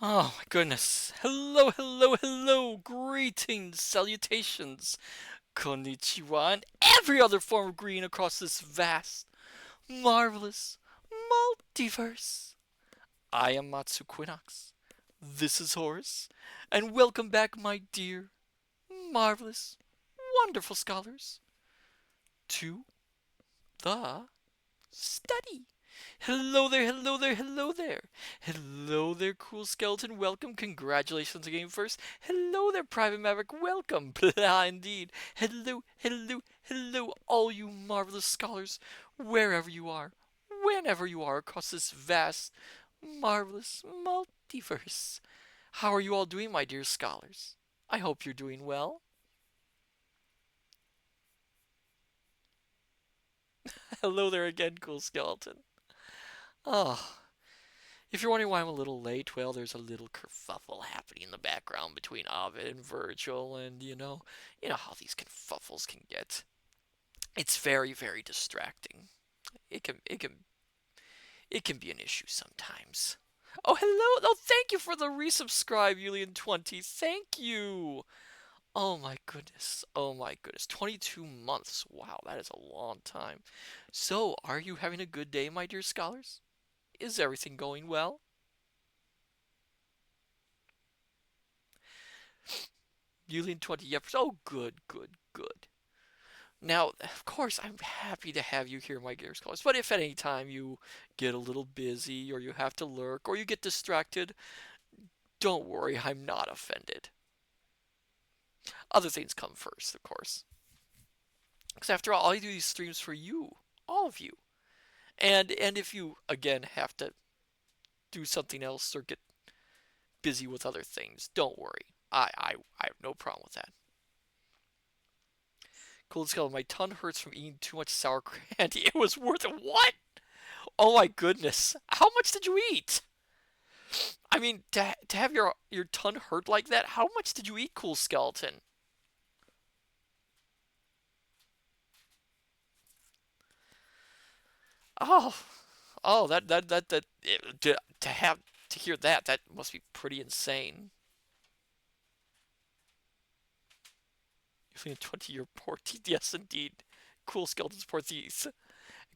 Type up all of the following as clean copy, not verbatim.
Oh my goodness. Hello, hello, hello. Greetings, salutations, konnichiwa, and every other form of green across this vast, marvelous multiverse. I am Matsu Quinox. This is Horus, and welcome back, my dear, marvelous, wonderful scholars, to the study. Hello there, hello there, hello there. Hello there, cool skeleton. Welcome. Congratulations to game first. Hello there, Private Maverick. Welcome. Blah, indeed. Hello, hello, hello, all you marvelous scholars, wherever you are, whenever you are across this vast, marvelous multiverse. How are you all doing, my dear scholars? I hope you're doing well. Hello there again, cool skeleton. Oh, if you're wondering why I'm a little late, well, there's a little kerfuffle happening in the background between Ovid and Virgil, and you know how these kerfuffles can get. It's very, very distracting. It can be an issue sometimes. Oh, hello! Oh, thank you for the resubscribe, Julian20. Thank you. Oh my goodness. Oh my goodness. 22 months. Wow, that is a long time. So, are you having a good day, my dear scholars? Is everything going well? Yulian 20 Yep. Oh, good, good, good. Now, of course, I'm happy to have you here, my dear scholars. But if at any time you get a little busy, or you have to lurk, or you get distracted, don't worry, I'm not offended. Other things come first, of course. Because after all I do these streams for you, all of you. And if you again have to do something else or get busy with other things, don't worry. I have no problem with that. Cold skull, my tongue hurts from eating too much sour candy. It was worth it. What? Oh my goodness. How much did you eat? I mean, to have your tongue hurt like that, how much did you eat, cool skeleton? Oh, oh, that to have to hear that must be pretty insane. You've 20-year poor teeth. Yes, indeed. Cool skeletons poor teeth.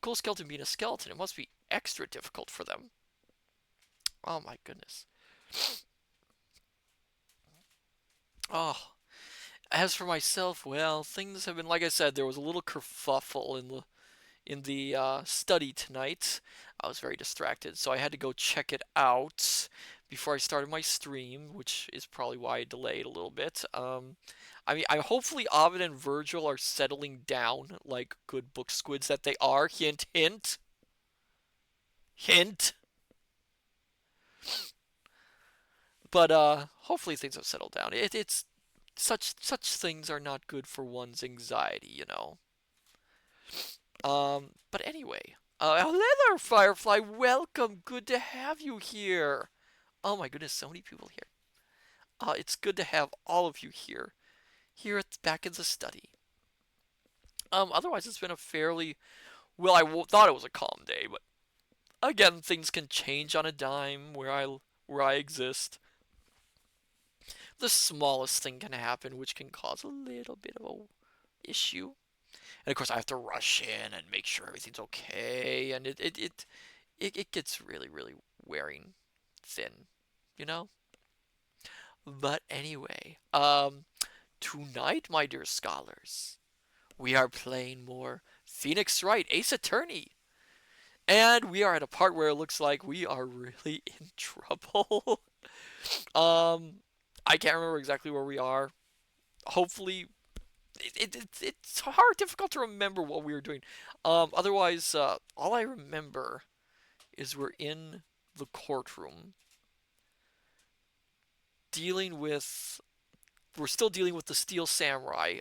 Cool skeleton being a skeleton, it must be extra difficult for them. Oh my goodness. Oh, as for myself, well, things have been like I said. There was a little kerfuffle in the study tonight. I was very distracted, so I had to go check it out before I started my stream, which is probably why I delayed a little bit. I mean, I hopefully Ovid and Virgil are settling down like good book squids that they are. Hint, hint, hint. But hopefully things have settled down. It's such things are not good for one's anxiety. But anyway, hello, Firefly. Welcome. Good to have you here. Oh my goodness, so many people here. It's good to have all of you here at back in the study. Otherwise it's been a fairly well. Thought it was a calm day, but again, things can change on a dime where I exist. The smallest thing can happen, which can cause a little bit of a issue. And of course, I have to rush in and make sure everything's okay, and it gets really, really wearing thin, you know. But anyway, tonight, my dear scholars, we are playing more Phoenix Wright, Ace Attorney, and we are at a part where it looks like we are really in trouble. um, I can't remember exactly where we are. Hopefully, it's hard, difficult to remember what we were doing. Otherwise, all I remember is we're in the courtroom dealing with. We're still dealing with the Steel Samurai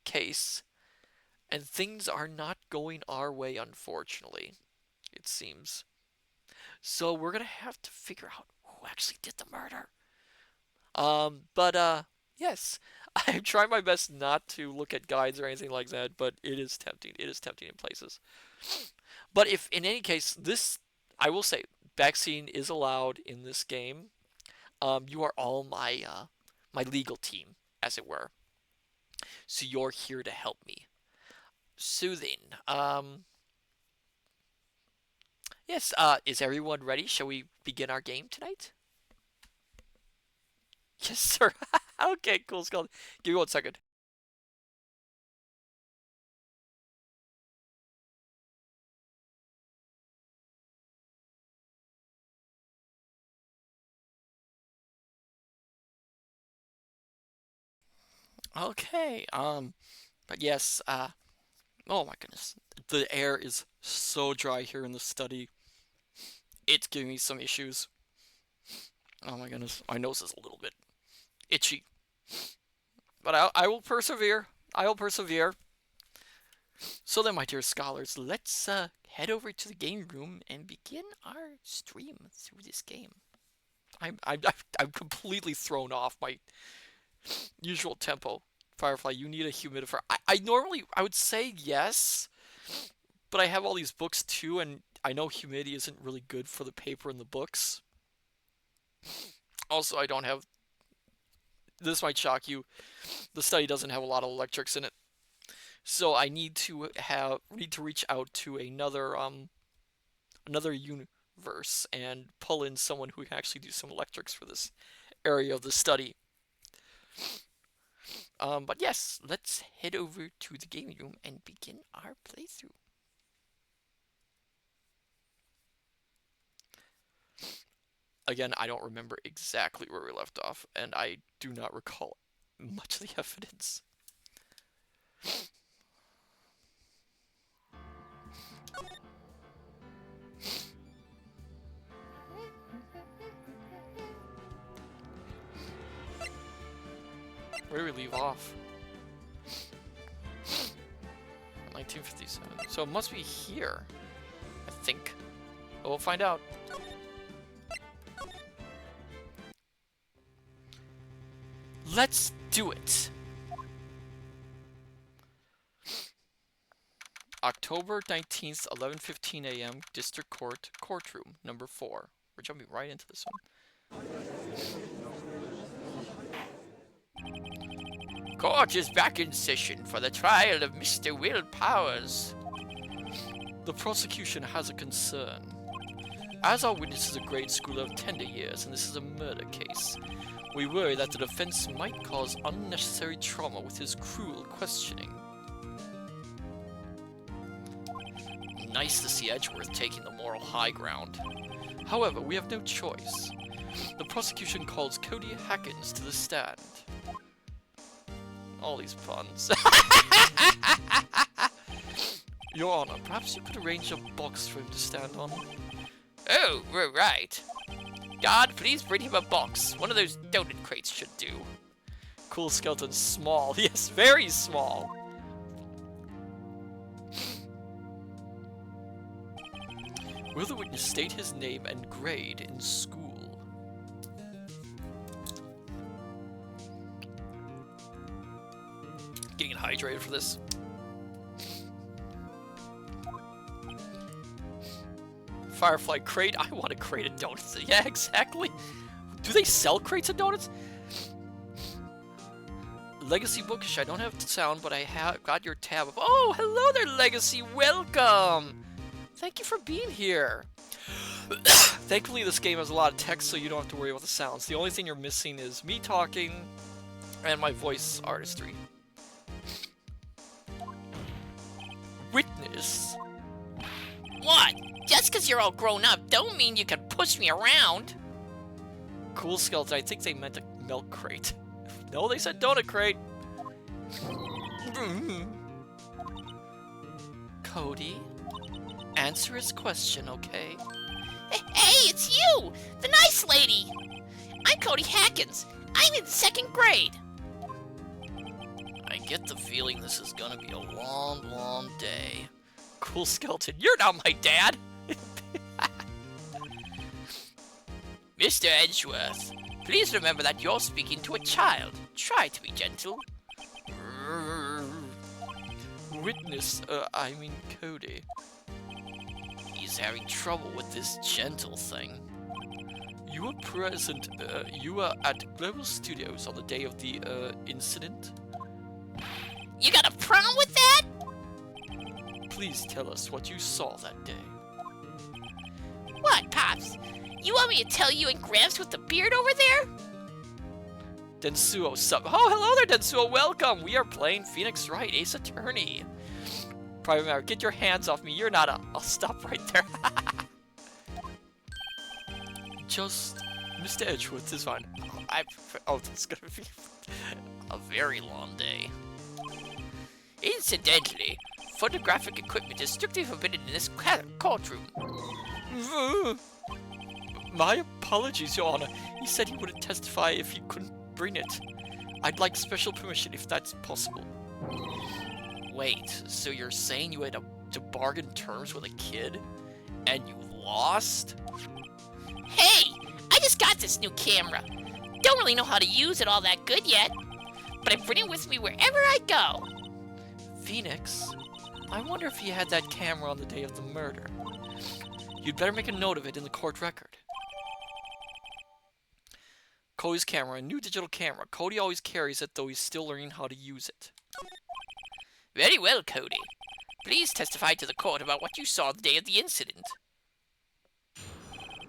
case, and things are not going our way, unfortunately. It seems. So we're gonna have to figure out who actually did the murder. But yes, I'm trying my best not to look at guides or anything like that, but it is tempting. It is tempting in places. But if in any case, this I will say, vaccine is allowed in this game. You are all my legal team, as it were. So you're here to help me. Soothing. Yes. Is everyone ready? Shall we begin our game tonight? Yes, sir. Okay, cool, Skull. Give me 1 second. Okay. But yes. Oh my goodness, the air is so dry here in the study. It's giving me some issues. Oh my goodness, my nose is a little bit itchy, but I will persevere. I will persevere. So then, my dear scholars, let's head over to the game room and begin our stream through this game. I'm completely thrown off my usual tempo. Firefly, you need a humidifier. I normally I would say yes, but I have all these books too, and I know humidity isn't really good for the paper and the books. Also, I don't have. This might shock you. The study doesn't have a lot of electrics in it, so I need to reach out to another universe and pull in someone who can actually do some electrics for this area of the study. But yes, let's head over to the gaming room and begin our playthrough. Again, I don't remember exactly where we left off, and I do not recall much of the evidence. Where do we leave off? 1957. So it must be here, I think. But we'll find out. Let's do it! October 19th, 11:15 a.m., District Court, Courtroom, number 4. We're jumping right into this one. Court is back in session for the trial of Mr. Will Powers. The prosecution has a concern. As our witness is a grade schooler of tender years, and this is a murder case, we worry that the defense might cause unnecessary trauma with his cruel questioning. Nice to see Edgeworth taking the moral high ground. However, we have no choice. The prosecution calls Cody Hackins to the stand. All these puns. Your Honor, perhaps you could arrange a box for him to stand on. Oh, we're right. Guard, please bring him a box. One of those donut crates should do. Cool skeleton, small. Yes, very small. Will the witness state his name and grade in school? Getting hydrated for this. Firefly crate. I want a crate of donuts. Yeah, exactly. Do they sell crates of donuts? Legacy bookish. I don't have sound, but I have got your tab. Oh, hello there, Legacy. Welcome. Thank you for being here. Thankfully, this game has a lot of text, so you don't have to worry about the sounds. The only thing you're missing is me talking and my voice artistry. Witness. What? Just because you're all grown up don't mean you can push me around. Cool skeleton. I think they meant a milk crate. No, they said donut crate. Cody, answer his question, okay? Hey, it's you! The nice lady! I'm Cody Hackins. I'm in 2nd grade. I get the feeling this is gonna be a long, long day. Cool skeleton, you're not my dad! Mr. Edgeworth, please remember that you're speaking to a child. Try to be gentle. Witness, I mean Cody. He's having trouble with this gentle thing. You you were present, you were at Global Studios on the day of the, incident? You got a problem with that? Please tell us what you saw that day. What, Pops? You want me to tell you and Gramps with the beard over there? Densuo, sup? Oh, hello there, Densuo. Welcome. We are playing Phoenix Wright, Ace Attorney. Private Matter, get your hands off me. You're not a... I'll stop right there. Just... Mr. Edgeworth is fine. Oh, it's gonna be a very long day. Incidentally, photographic equipment is strictly forbidden in this courtroom. My apologies, Your Honor. He said he wouldn't testify if he couldn't bring it. I'd like special permission if that's possible. Wait, so you're saying you had to bargain terms with a kid? And you lost? Hey! I just got this new camera. Don't really know how to use it all that good yet, but I bring it with me wherever I go. Phoenix? I wonder if he had that camera on the day of the murder. You'd better make a note of it in the court record. Cody's camera, a new digital camera. Cody always carries it, though he's still learning how to use it. Very well, Cody. Please testify to the court about what you saw the day of the incident.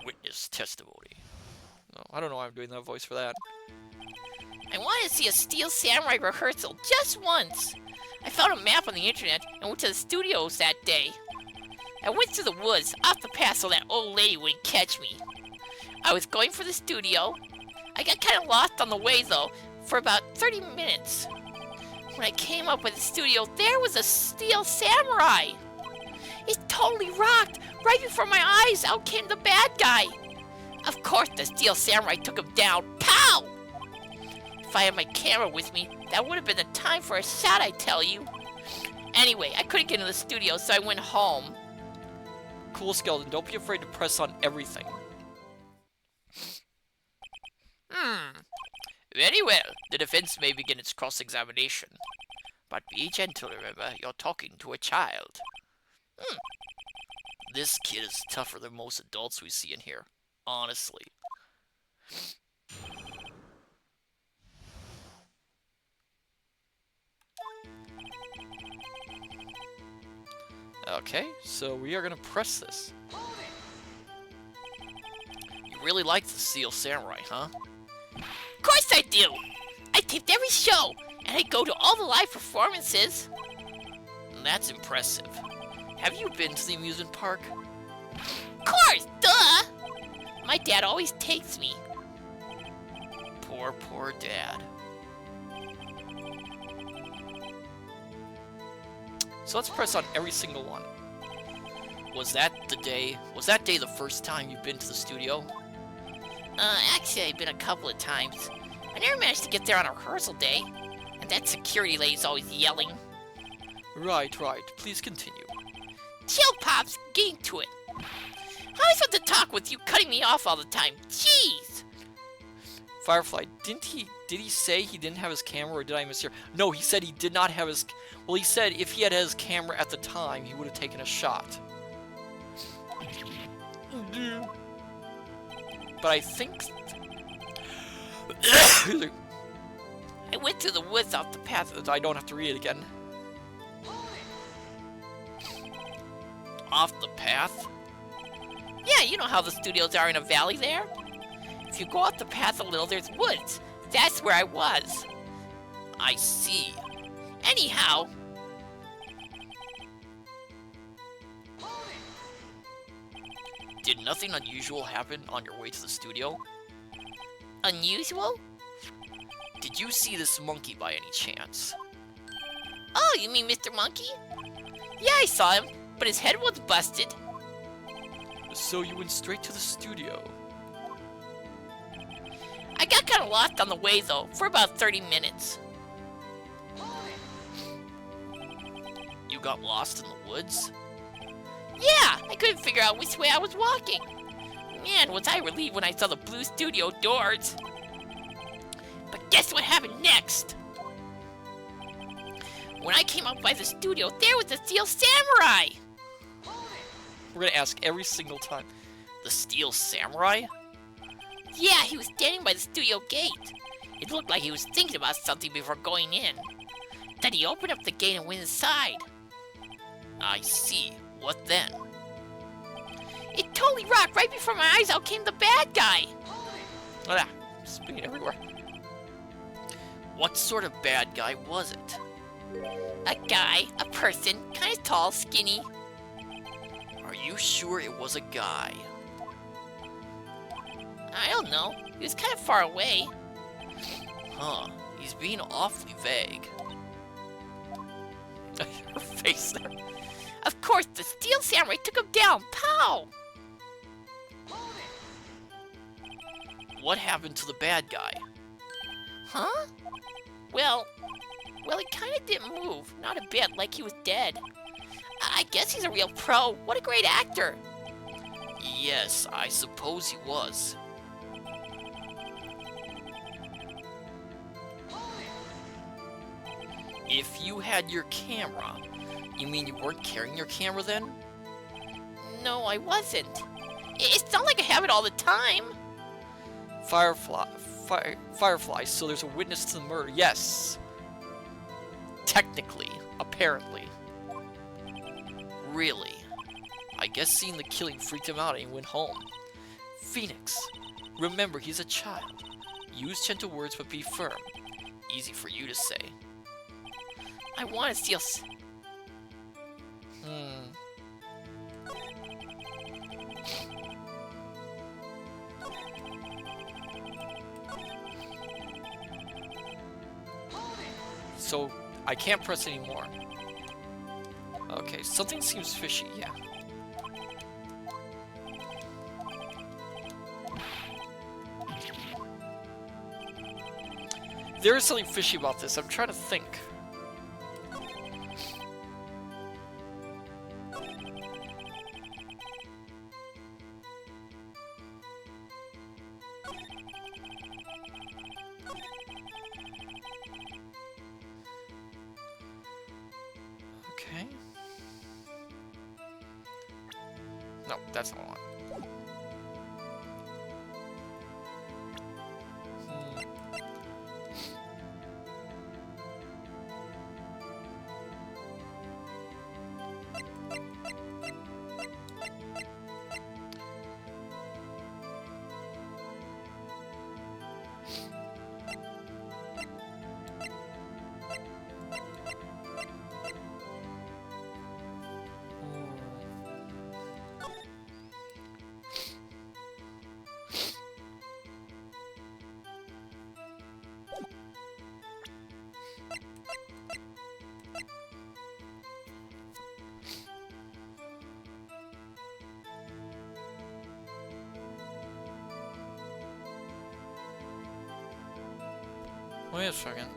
Witness testimony. No, I don't know why I'm doing that voice for that. I wanted to see a Steel Samurai rehearsal just once. I found a map on the internet and went to the studios that day. I went through the woods, off the path so that old lady wouldn't catch me. I was going for the studio. I got kind of lost on the way though, for about 30 minutes. When I came up with the studio, there was a Steel Samurai. It totally rocked. Right before my eyes, out came the bad guy. Of course, the Steel Samurai took him down. Pow! If I had my camera with me, that would have been the time for a shot, I tell you. Anyway, I couldn't get into the studio, so I went home. Cool, Skeleton. Don't be afraid to press on everything. Very well. The defense may begin its cross-examination. But be gentle, remember. You're talking to a child. This kid is tougher than most adults we see in here. Honestly. Okay, so we are gonna press this. You really like the Steel Samurai, huh? Of course I do! I taped every show, and I go to all the live performances. That's impressive. Have you been to the amusement park? Of course, duh! My dad always takes me. Poor dad. So let's press on every single one. Was that day the first time you've been to the studio? Actually, I've been a couple of times. I never managed to get there on a rehearsal day, and that security lady's always yelling. Right. Please continue. Chill, Pops. Getting to it. How am I supposed to talk with you cutting me off all the time? Jeez! Firefly, did he say he didn't have his camera, or did I mishear? No, he said he did not have his... Well, he said if he had his camera at the time, he would have taken a shot. But I think... I went through the woods off the path. I don't have to read it again. Off the path? Yeah, you know how the studios are in a valley there? If you go off the path a little, there's woods. That's where I was. I see. Anyhow... Did nothing unusual happen on your way to the studio? Unusual? Did you see this monkey by any chance? Oh, you mean Mr. Monkey? Yeah, I saw him, but his head was busted. So you went straight to the studio? I got kind of lost on the way, though, for about 30 minutes. You got lost in the woods? Yeah, I couldn't figure out which way I was walking. Man, was I relieved when I saw the blue studio doors. But guess what happened next? When I came up by the studio, there was the Steel Samurai! We're gonna ask every single time. The Steel Samurai? Yeah, he was standing by the studio gate. It looked like he was thinking about something before going in. Then he opened up the gate and went inside. I see. What then? It totally rocked. Right before my eyes out came the bad guy. Ah, spinning everywhere. What sort of bad guy was it? A guy, a person, kind of tall, skinny. Are you sure it was a guy? I don't know. He was kind of far away. Huh, he's being awfully vague. Her face there. Of course, the Steel Samurai took him down. Pow! What happened to the bad guy? Huh? Well, he kind of didn't move. Not a bit, like he was dead. I guess he's a real pro. What a great actor. Yes, I suppose he was. If you had your camera, you mean you weren't carrying your camera then? No, I wasn't. It's not like I have it all the time. Firefly, so there's a witness to the murder. Yes. Technically, apparently. Really? I guess seeing the killing freaked him out and he went home. Phoenix, remember he's a child. Use gentle words but be firm. Easy for you to say. I want to steal... So, I can't press anymore. Okay, something seems fishy, yeah. There is something fishy about this. I'm trying to think. Okay. No, that's not one. Wait a second.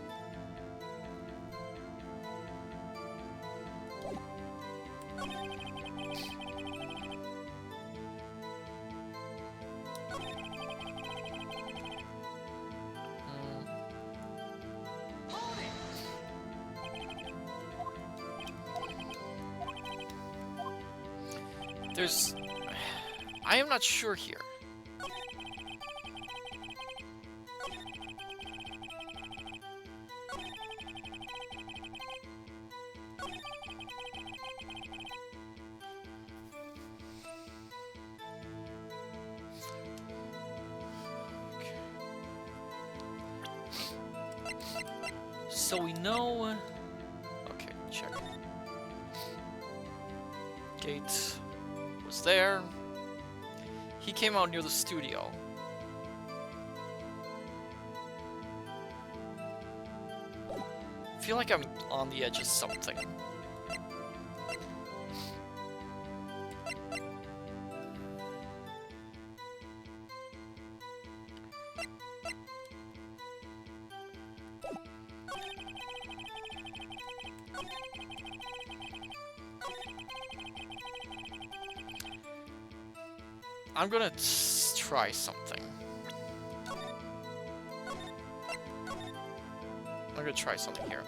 There's... I am not sure here. So we know... Okay, check. Gate was there. He came out near the studio. I feel like I'm on the edge of something. I'm gonna try something. I'm gonna try something here.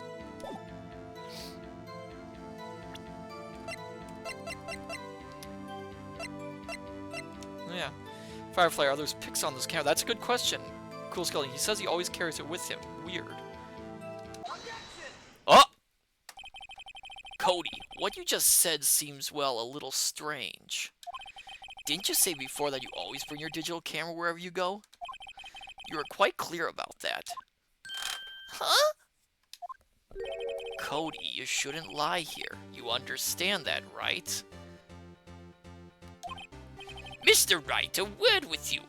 Yeah. Firefly, are those pics on this camera? That's a good question. Cool Skeleton. He says he always carries it with him. Weird. Oh! Cody, what you just said seems, well, a little strange. Didn't you say before that you always bring your digital camera wherever you go? You were quite clear about that. Huh? Cody, you shouldn't lie here. You understand that, right? Mr. Wright, a word with you.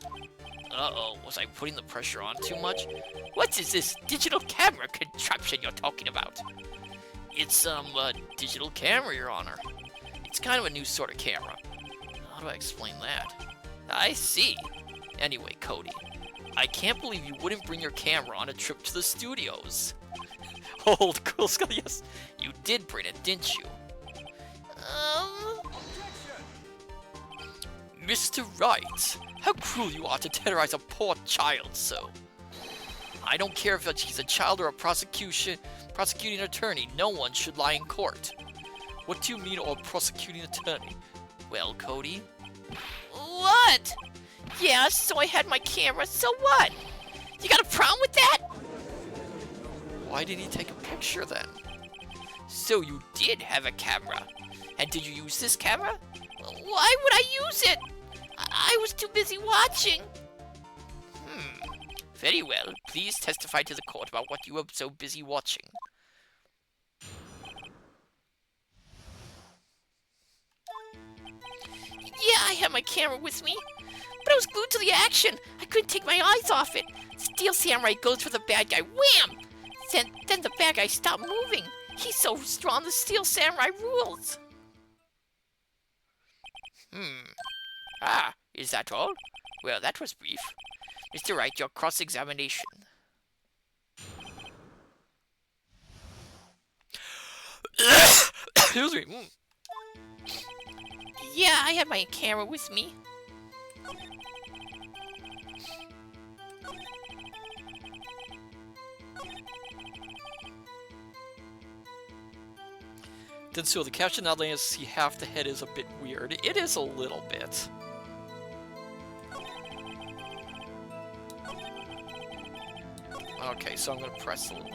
Uh-oh, was I putting the pressure on too much? What is this digital camera contraption you're talking about? It's, a digital camera, Your Honor. It's kind of a new sort of camera. How do I explain that? I see. Anyway, Cody, I can't believe you wouldn't bring your camera on a trip to the studios. Hold, Cool Skull, yes, you did bring it, didn't you? Mr. Wright, how cruel you are to terrorize a poor child so. I don't care if he's a child or a prosecuting attorney, no one should lie in court. What do you mean, a prosecuting attorney? Well, Cody? What? Yeah, so I had my camera, so what? You got a problem with that? Why did he take a picture then? So you did have a camera. And did you use this camera? Why would I use it? I was too busy watching. Very well. Please testify to the court about what you were so busy watching. Yeah, I had my camera with me, but I was glued to the action. I couldn't take my eyes off it. Steel Samurai goes for the bad guy. Wham! Then the bad guy stopped moving. He's so strong, the Steel Samurai rules. Ah, is that all? Well, that was brief. Mr. Wright, your cross-examination. Excuse me. Yeah, I had my camera with me. Denso, the caption not letting us see half the head is a bit weird. It is a little bit. Okay, so I'm gonna press a little.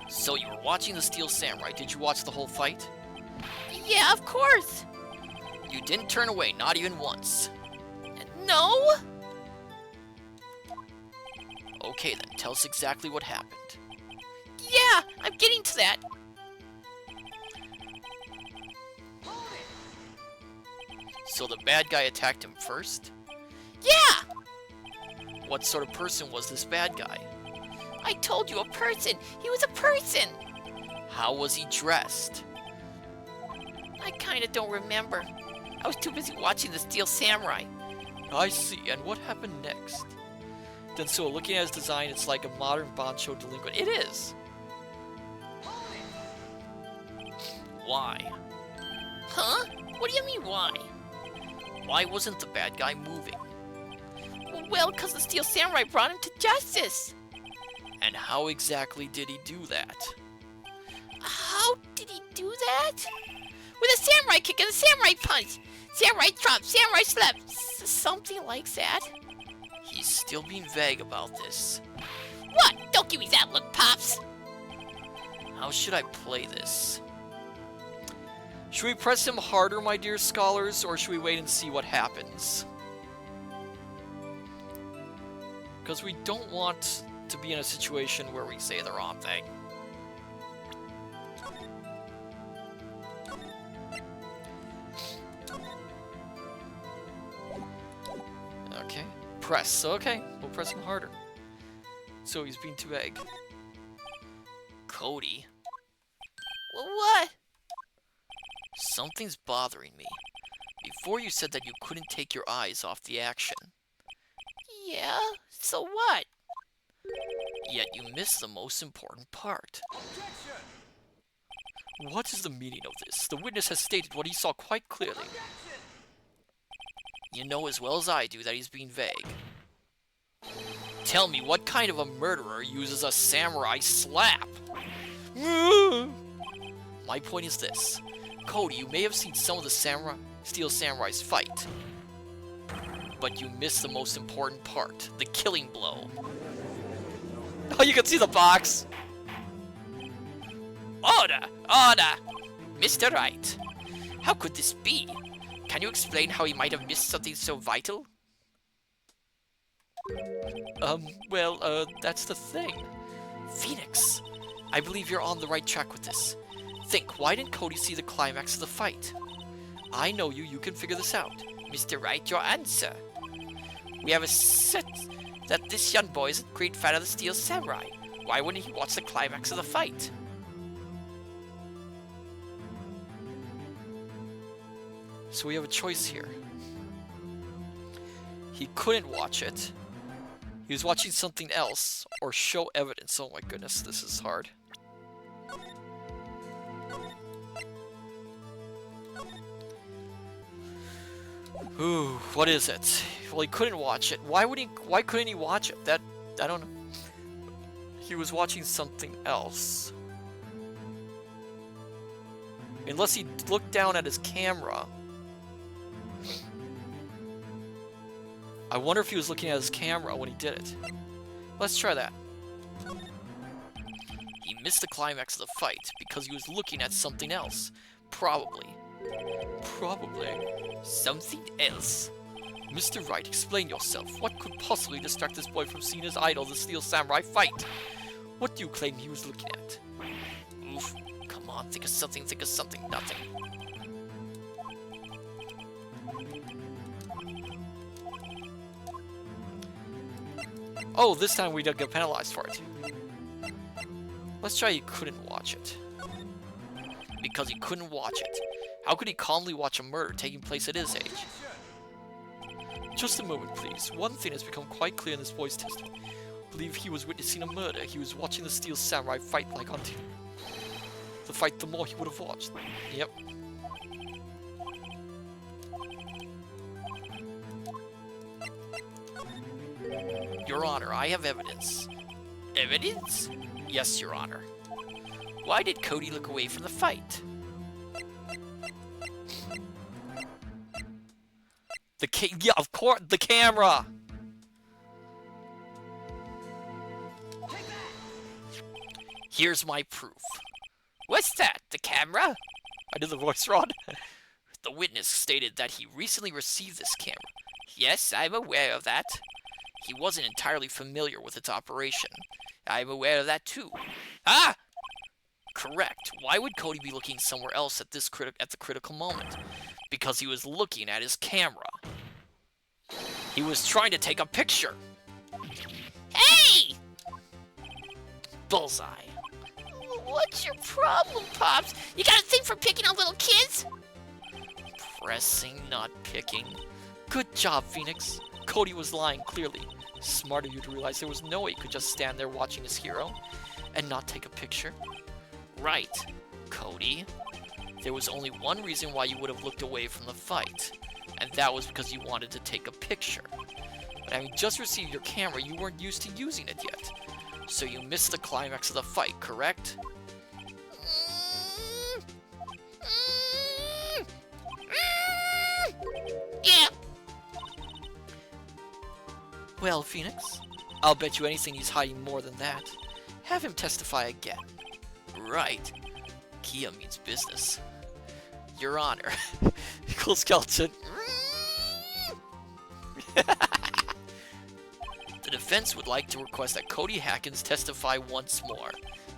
So you were watching the Steel Samurai. Did you watch the whole fight? Yeah, of course. You didn't turn away, not even once. No? Okay then, tell us exactly what happened. Yeah, I'm getting to that. So the bad guy attacked him first? Yeah! What sort of person was this bad guy? I told you, a person. He was a person. How was he dressed? I kinda don't remember. I was too busy watching the Steel Samurai. I see, and what happened next? Denso, looking at his design, it's like a modern Bancho delinquent. It is! Why? Huh? What do you mean, why? Why wasn't the bad guy moving? Well, because the Steel Samurai brought him to justice. And how exactly did he do that? How did he do that? With a samurai kick and a samurai punch. Samurai drop, samurai slap. Something like that. He's still being vague about this. What? Don't give me that look, Pops. How should I play this? Should we press him harder, my dear scholars, or should we wait and see what happens? Because we don't want to be in a situation where we say the wrong thing. Okay, press. Okay, we'll press him harder. So he's being too vague. Cody. What? Something's bothering me. Before you said that you couldn't take your eyes off the action. Yeah, so what? Yet you missed the most important part. Objection! What is the meaning of this? The witness has stated what he saw quite clearly. Objection! You know as well as I do that he's being vague. Tell me, what kind of a murderer uses a samurai slap? My point is this. Cody, you may have seen some of the Steel Samurais fight, but you missed the most important part, the killing blow. Oh, you can see the box! Order! Order! Mr. Wright, how could this be? Can you explain how he might have missed something so vital? Well, that's the thing. Phoenix, I believe you're on the right track with this. Think, why didn't Cody see the climax of the fight? I know you can figure this out. Mr. Wright, your answer. We have a set that this young boy is a great fan of the Steel Samurai. Why wouldn't he watch the climax of the fight? So we have a choice here. He couldn't watch it. He was watching something else, or show evidence. Oh my goodness, this is hard. Ooh, what is it? Well, he couldn't watch it. Why couldn't he watch it? I don't know. He was watching something else. Unless he looked down at his camera. I wonder if he was looking at his camera when he did it. Let's try that. He missed the climax of the fight because he was looking at something else. Probably. Something else? Mr. Wright, explain yourself. What could possibly distract this boy from seeing his idol, the Steel Samurai, fight? What do you claim he was looking at? Oof. Come on, think of something, nothing. Oh, this time we don't get penalized for it. Let's try he couldn't watch it. Because he couldn't watch it. How could he calmly watch a murder taking place at his age? Just a moment, please. One thing has become quite clear in this boy's testimony. I believe he was witnessing a murder. He was watching the Steel Samurai fight like on TV. The fight, the more he would have watched. Yep. Your Honor, I have evidence. Evidence? Yes, Your Honor. Why did Cody look away from the fight? Yeah, of course, the camera! Here's my proof. What's that? The camera? I did the voice wrong. The witness stated that he recently received this camera. Yes, I'm aware of that. He wasn't entirely familiar with its operation. I'm aware of that too. Ah! Correct. Why would Cody be looking somewhere else at the critical moment? Because he was looking at his camera. He was trying to take a picture. Hey! Bullseye. What's your problem, Pops? You got a thing for picking on little kids? Pressing, not picking. Good job, Phoenix. Cody was lying, clearly. Smart of you to realize there was no way he could just stand there watching his hero and not take a picture. Right, Cody. There was only one reason why you would have looked away from the fight, and that was because you wanted to take a picture. But having just received your camera, you weren't used to using it yet. So you missed the climax of the fight, correct? Yeah. Well, Phoenix, I'll bet you anything he's hiding more than that. Have him testify again. Right. Kia means business. Your Honor. Cool skeleton. The defense would like to request that Cody Hackins testify once more.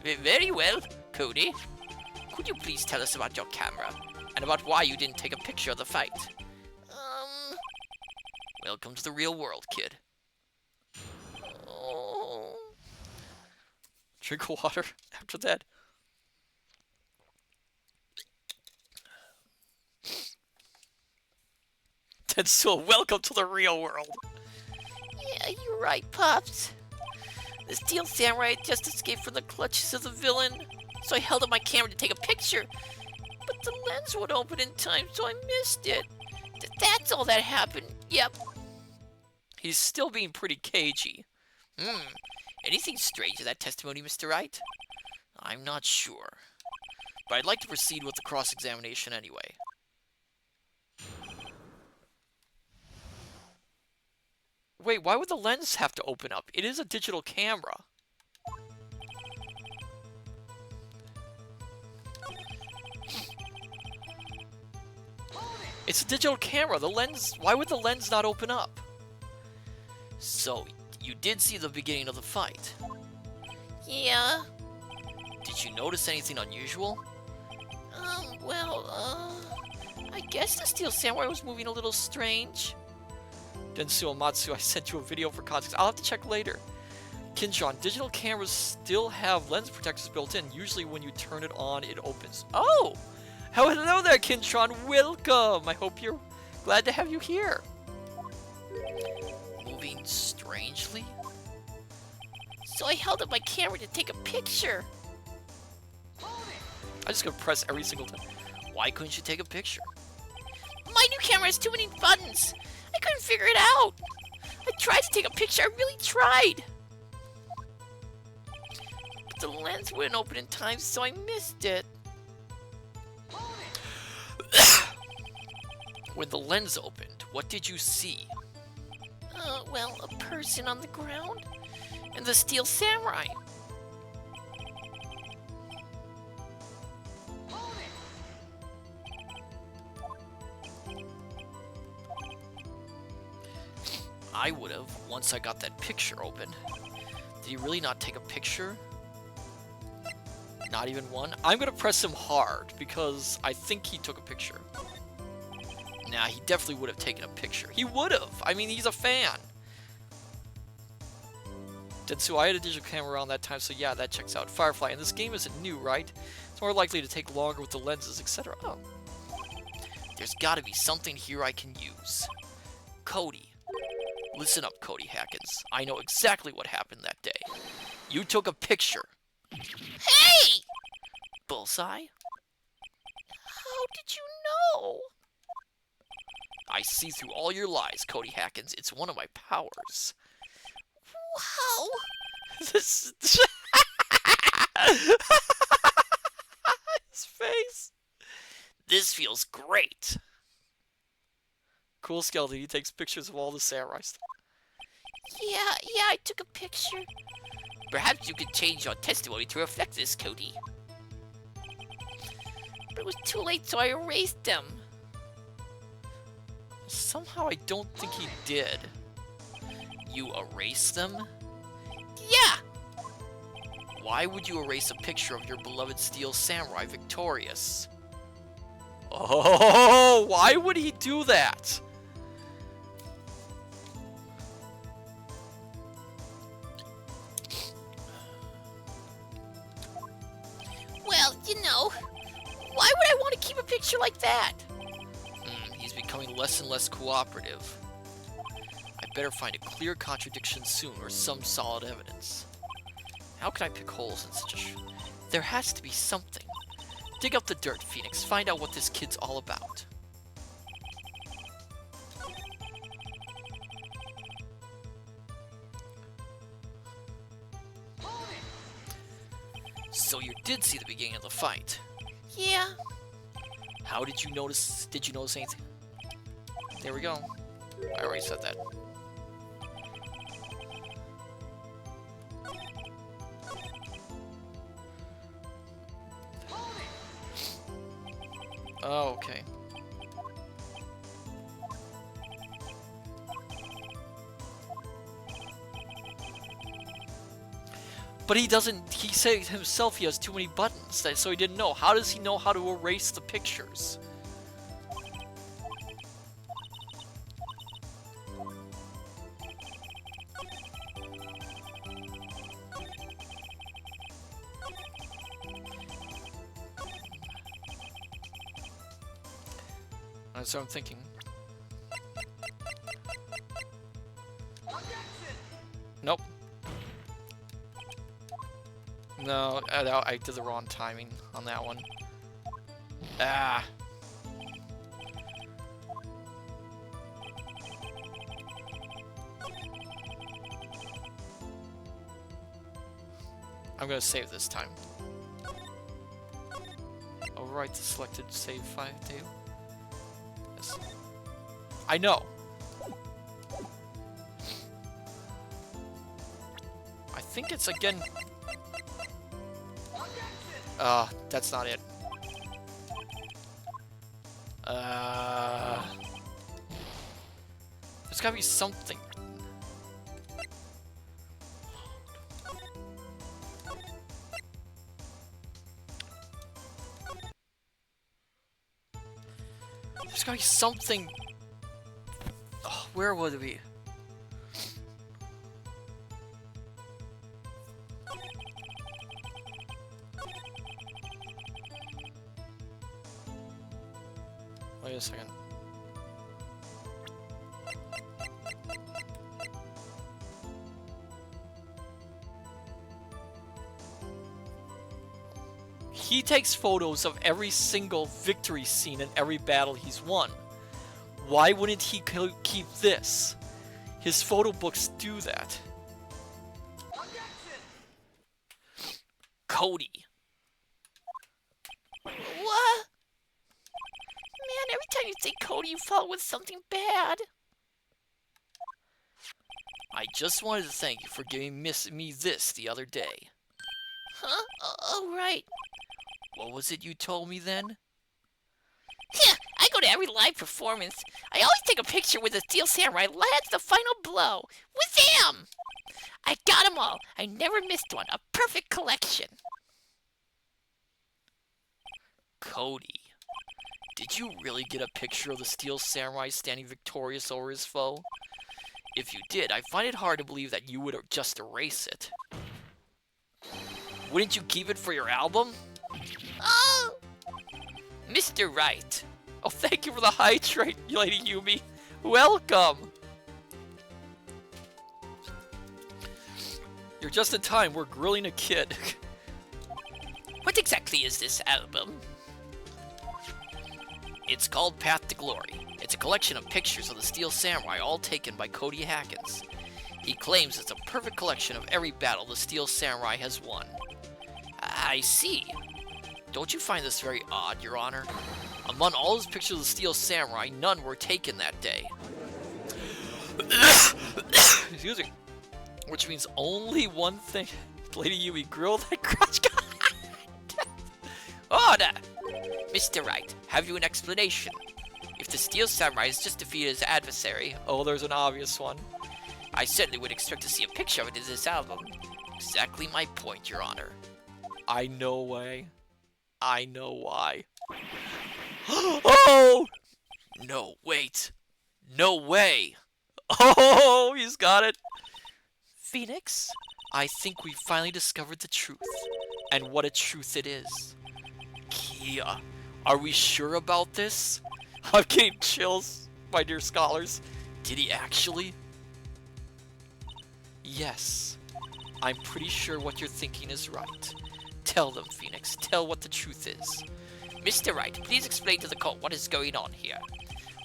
Very well, Cody. Could you please tell us about your camera and about why you didn't take a picture of the fight? Welcome to the real world, kid. Oh. Drink water after that. Tetsuo, welcome to the real world. Yeah, you're right, Pops. The Steel Samurai had just escaped from the clutches of the villain, so I held up my camera to take a picture. But the lens would open in time, so I missed it. That's all that happened. Yep. He's still being pretty cagey. Hmm. Anything strange in that testimony, Mr. Wright? I'm not sure. But I'd like to proceed with the cross-examination anyway. Wait, why would the lens have to open up? It is a digital camera. It's a digital camera. The lens... Why would the lens not open up? So, you did see the beginning of the fight? Yeah. Did you notice anything unusual? I guess the Steel Samurai was moving a little strange. Densu and Matsu, I sent you a video for context. I'll have to check later. Kinshon, digital cameras still have lens protectors built in. Usually when you turn it on, it opens. Oh! Hello there, Kinshon. Welcome! I hope you're glad to have you here. Moving strangely? So I held up my camera to take a picture. I'm just gonna press every single time. Why couldn't you take a picture? My new camera has too many buttons. I couldn't figure it out. I tried to take a picture. I really tried. But the lens wouldn't open in time, so I missed it. When the lens opened, what did you see? A person on the ground and the Steel Samurai. I would have, once I got that picture open. Did he really not take a picture? Not even one? I'm gonna press him hard, because I think he took a picture. Nah, he definitely would have taken a picture. He would have! I mean, he's a fan! Densu, I had a digital camera around that time, so yeah, that checks out. Firefly, and this game isn't new, right? It's more likely to take longer with the lenses, etc. Oh. There's gotta be something here I can use. Cody. Listen up, Cody Hackins. I know exactly what happened that day. You took a picture. Hey! Bullseye? How did you know? I see through all your lies, Cody Hackins. It's one of my powers. Wow. This... His face. This feels great. Cool skeleton. He takes pictures of all the samurai stuff. Yeah, I took a picture. Perhaps you could change your testimony to reflect this, Cody. But it was too late, so I erased them. Somehow I don't think he did. You erased them? Yeah. Why would you erase a picture of your beloved Steel Samurai victorious? Oh, why would he do that? Well, why would I want to keep a picture like that? He's becoming less and less cooperative. I better find a clear contradiction soon or some solid evidence. How can I pick holes in such a There has to be something. Dig up the dirt, Phoenix. Find out what this kid's all about. So you did see the beginning of the fight. Yeah. How did you notice? Did you notice anything? There we go. I already said that. Oh, okay. But he doesn't, he said himself he has too many buttons, so he didn't know. How does he know how to erase the pictures? That's what I'm thinking. Nope. No, I did the wrong timing on that one. Ah. I'm gonna save this time. Overwrite the selected save file. Yes. I know. I think it's again. That's not it. There's gotta be something. There's gotta be something. Oh, where would it be? Wait a second. He takes photos of every single victory scene in every battle he's won. Why wouldn't he keep this? His photo books do that. Cody. What? Man, every time you say Cody, you follow with something bad. I just wanted to thank you for giving me this the other day. Huh? Oh, right. What was it you told me then? I go to every live performance. I always take a picture with the Steel Samurai lands the final blow. Wazam! I got them all. I never missed one. A perfect collection. Cody, did you really get a picture of the Steel Samurai standing victorious over his foe? If you did, I find it hard to believe that you would just erase it. Wouldn't you keep it for your album? Oh! Mr. Wright. Oh, thank you for the hydrate, Lady Yumi. Welcome! You're just in time. We're grilling a kid. What exactly is this album? It's called Path to Glory. It's a collection of pictures of the Steel Samurai, all taken by Cody Hackins. He claims it's a perfect collection of every battle the Steel Samurai has won. I see. Don't you find this very odd, Your Honor? Among all his pictures of the Steel Samurai, none were taken that day. Excuse me. Which means only one thing. Lady Yumi, grill that crotch guy. Order! Mr. Wright, have you an explanation? If the Steel Samurai has just defeated his adversary, Oh, there's an obvious one. I certainly would expect to see a picture of it in this album. Exactly my point, Your Honor. I know why. I know why. Oh! No, wait. No way. Oh, he's got it. Phoenix, I think we finally discovered the truth. And what a truth it is. Kia, are we sure about this? I'm getting chills, my dear scholars. Did he actually? Yes. I'm pretty sure what you're thinking is right. Tell them, Phoenix. Tell what the truth is. Mr. Wright, please explain to the court what is going on here.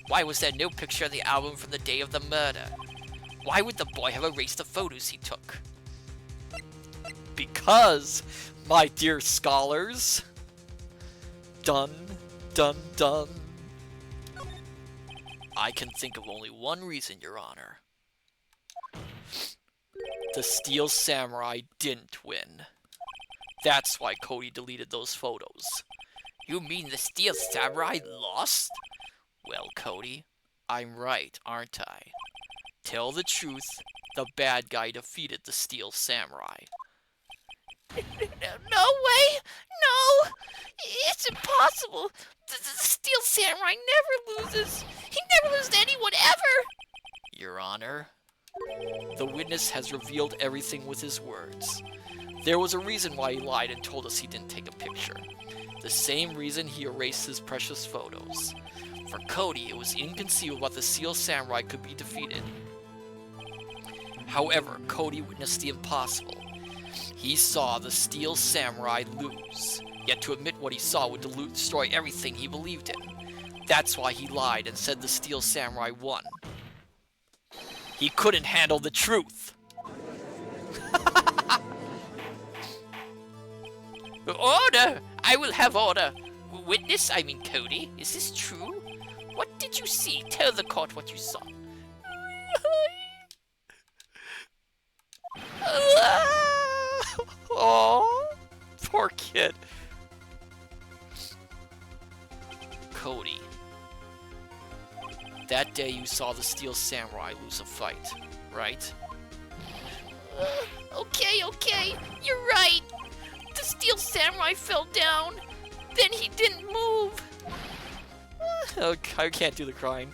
Why was there no picture of the album from the day of the murder? Why would the boy have erased the photos he took? Because, my dear scholars... Dun, dun, dun. I can think of only one reason, Your Honor. The Steel Samurai didn't win. That's why Cody deleted those photos. You mean the Steel Samurai lost? Well, Cody, I'm right, aren't I? Tell the truth, the bad guy defeated the Steel Samurai. No way! No! It's impossible! The Steel Samurai never loses! He never loses to anyone ever! Your Honor, the witness has revealed everything with his words. There was a reason why he lied and told us he didn't take a picture. The same reason he erased his precious photos. For Cody, it was inconceivable that the Steel Samurai could be defeated. However, Cody witnessed the impossible. He saw the Steel Samurai lose. Yet to admit what he saw would destroy everything he believed in. That's why he lied and said the Steel Samurai won. He couldn't handle the truth. Order! I will have order. Witness, I mean Cody, is this true? What did you see? Tell the court what you saw. Oh, poor kid. Cody. That day you saw the Steel Samurai lose a fight, right? Okay, you're right. The Steel Samurai fell down. Then he didn't move. I can't do the crying.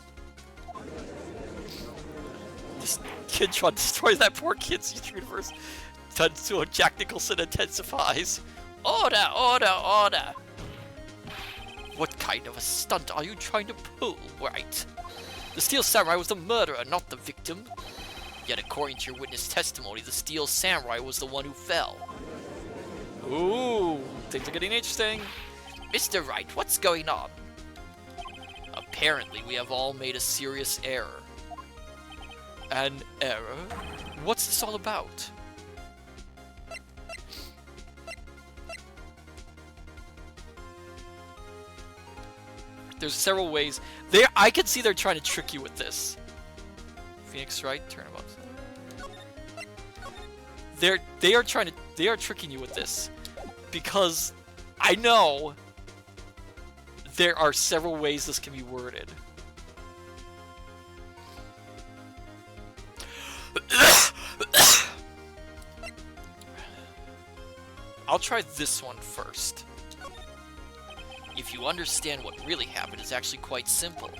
This kid trying to destroy that poor kid's universe. Turns to a Jack Nicholson intensifies. Order, order, order. What kind of a stunt are you trying to pull, Wright? The Steel Samurai was the murderer, not the victim. Yet according to your witness testimony, the Steel Samurai was the one who fell. Ooh, things are getting interesting. Mr. Wright, what's going on? Apparently, we have all made a serious error. An error? What's this all about? There's several ways. I can see they're trying to trick you with this. Phoenix, right? Turnabout. They are tricking you with this. Because I know there are several ways this can be worded. I'll try this one first. If you understand what really happened, it's actually quite simple.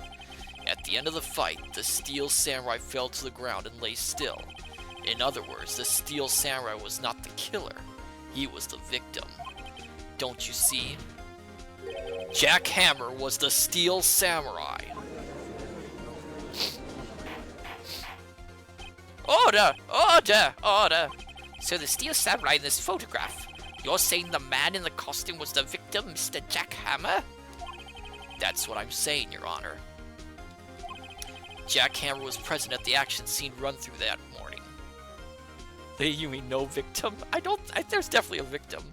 At the end of the fight, the Steel Samurai fell to the ground and lay still. In other words, the Steel Samurai was not the killer. He was the victim. Don't you see? Jack Hammer was the Steel Samurai. Order, order, order. So the Steel Samurai in this photograph, you're saying the man in the costume was the victim, Mr. Jack Hammer? That's what I'm saying, Your Honor. Jack Hammer was present at the action scene run through that morning. You mean no victim? There's definitely a victim.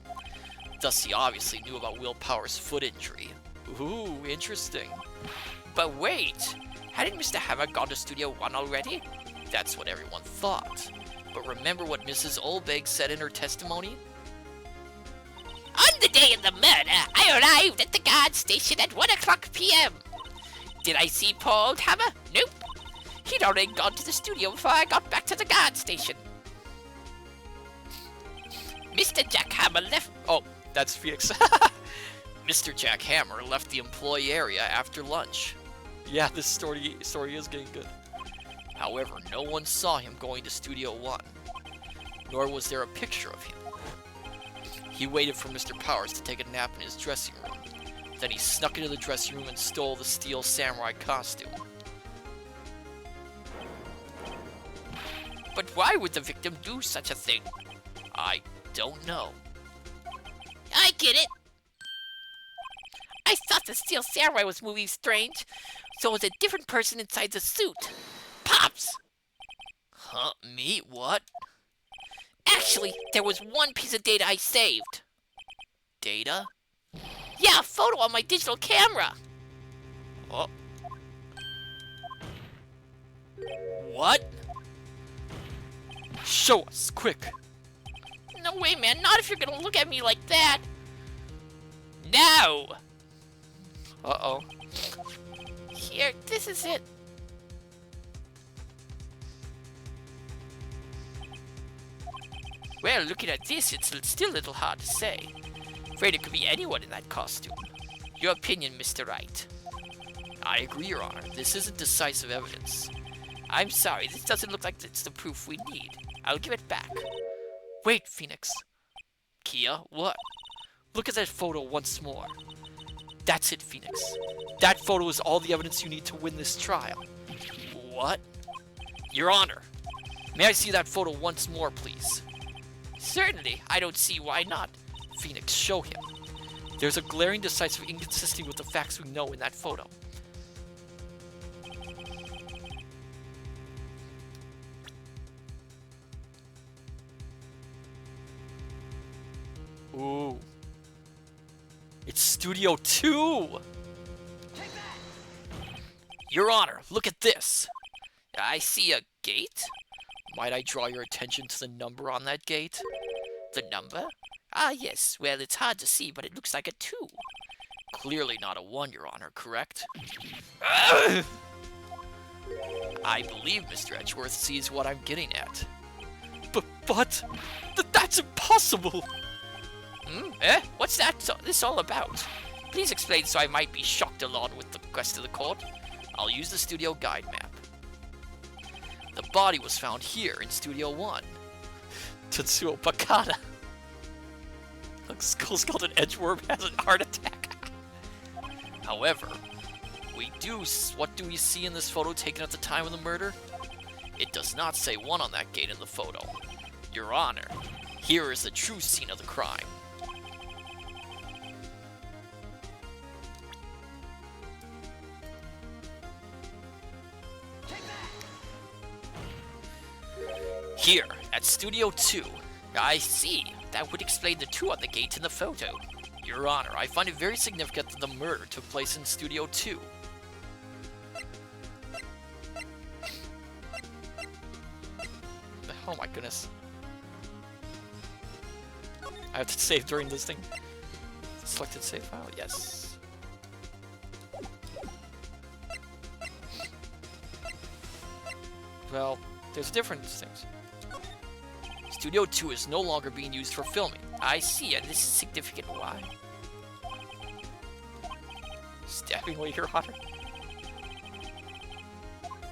Thus, he obviously knew about Will Power's foot injury. Ooh, interesting. But wait, hadn't Mr. Hammer gone to Studio 1 already? That's what everyone thought. But remember what Mrs. Olbeg said in her testimony? On the day of the murder, I arrived at the guard station at 1 o'clock p.m. Did I see Paul Hammer? Nope. He'd already gone to the studio before I got back to the guard station. Mr. Jack Hammer left... Oh, that's Phoenix. Mr. Jack Hammer left the employee area after lunch. Yeah, this story is getting good. However, no one saw him going to Studio 1, nor was there a picture of him. He waited for Mr. Powers to take a nap in his dressing room. Then he snuck into the dressing room and stole the Steel Samurai costume. But why would the victim do such a thing? I don't know. I get it. I thought the Steel Samurai was moving strange, so it was a different person inside the suit. Pops! Huh? Me? What? Actually, there was one piece of data I saved. Data? Yeah, a photo on my digital camera. Oh. What? Show us, quick. No way, man. Not if you're gonna look at me like that. No! Uh-oh. Here, this is it. Well, looking at this, it's still a little hard to say. Afraid it could be anyone in that costume. Your opinion, Mr. Wright. I agree, Your Honor. This isn't decisive evidence. I'm sorry, this doesn't look like it's the proof we need. I'll give it back. Wait, Phoenix. Kia, what? Look at that photo once more. That's it, Phoenix. That photo is all the evidence you need to win this trial. What? Your Honor, may I see that photo once more, please? Certainly, I don't see why not. Phoenix, show him. There's a glaring decisive inconsistency with the facts we know in that photo. Ooh. It's Studio 2! Your Honor, look at this! I see a gate. Might I draw your attention to the number on that gate? The number? Ah, yes. Well, it's hard to see, but it looks like a 2. Clearly not a 1, Your Honor, correct? I believe Mr. Edgeworth sees what I'm getting at. But that's impossible! What's this all about? Please explain so I might be shocked along with the rest of the court. I'll use the studio guide map. The body was found here in Studio 1. Tetsuo Bakata. Skull Skeleton Edgeworm has a heart attack. However, what do we see in this photo taken at the time of the murder? It does not say 1 on that gate in the photo. Your Honor, here is the true scene of the crime. Here, at Studio 2. I see. That would explain the 2 on the gate in the photo. Your Honor, I find it very significant that the murder took place in Studio 2. Oh my goodness. I have to save during this thing. Selected save file? Yes. Well, there's different things. Studio 2 is no longer being used for filming. I see, and this is significant. Why? Stabbing away your honor.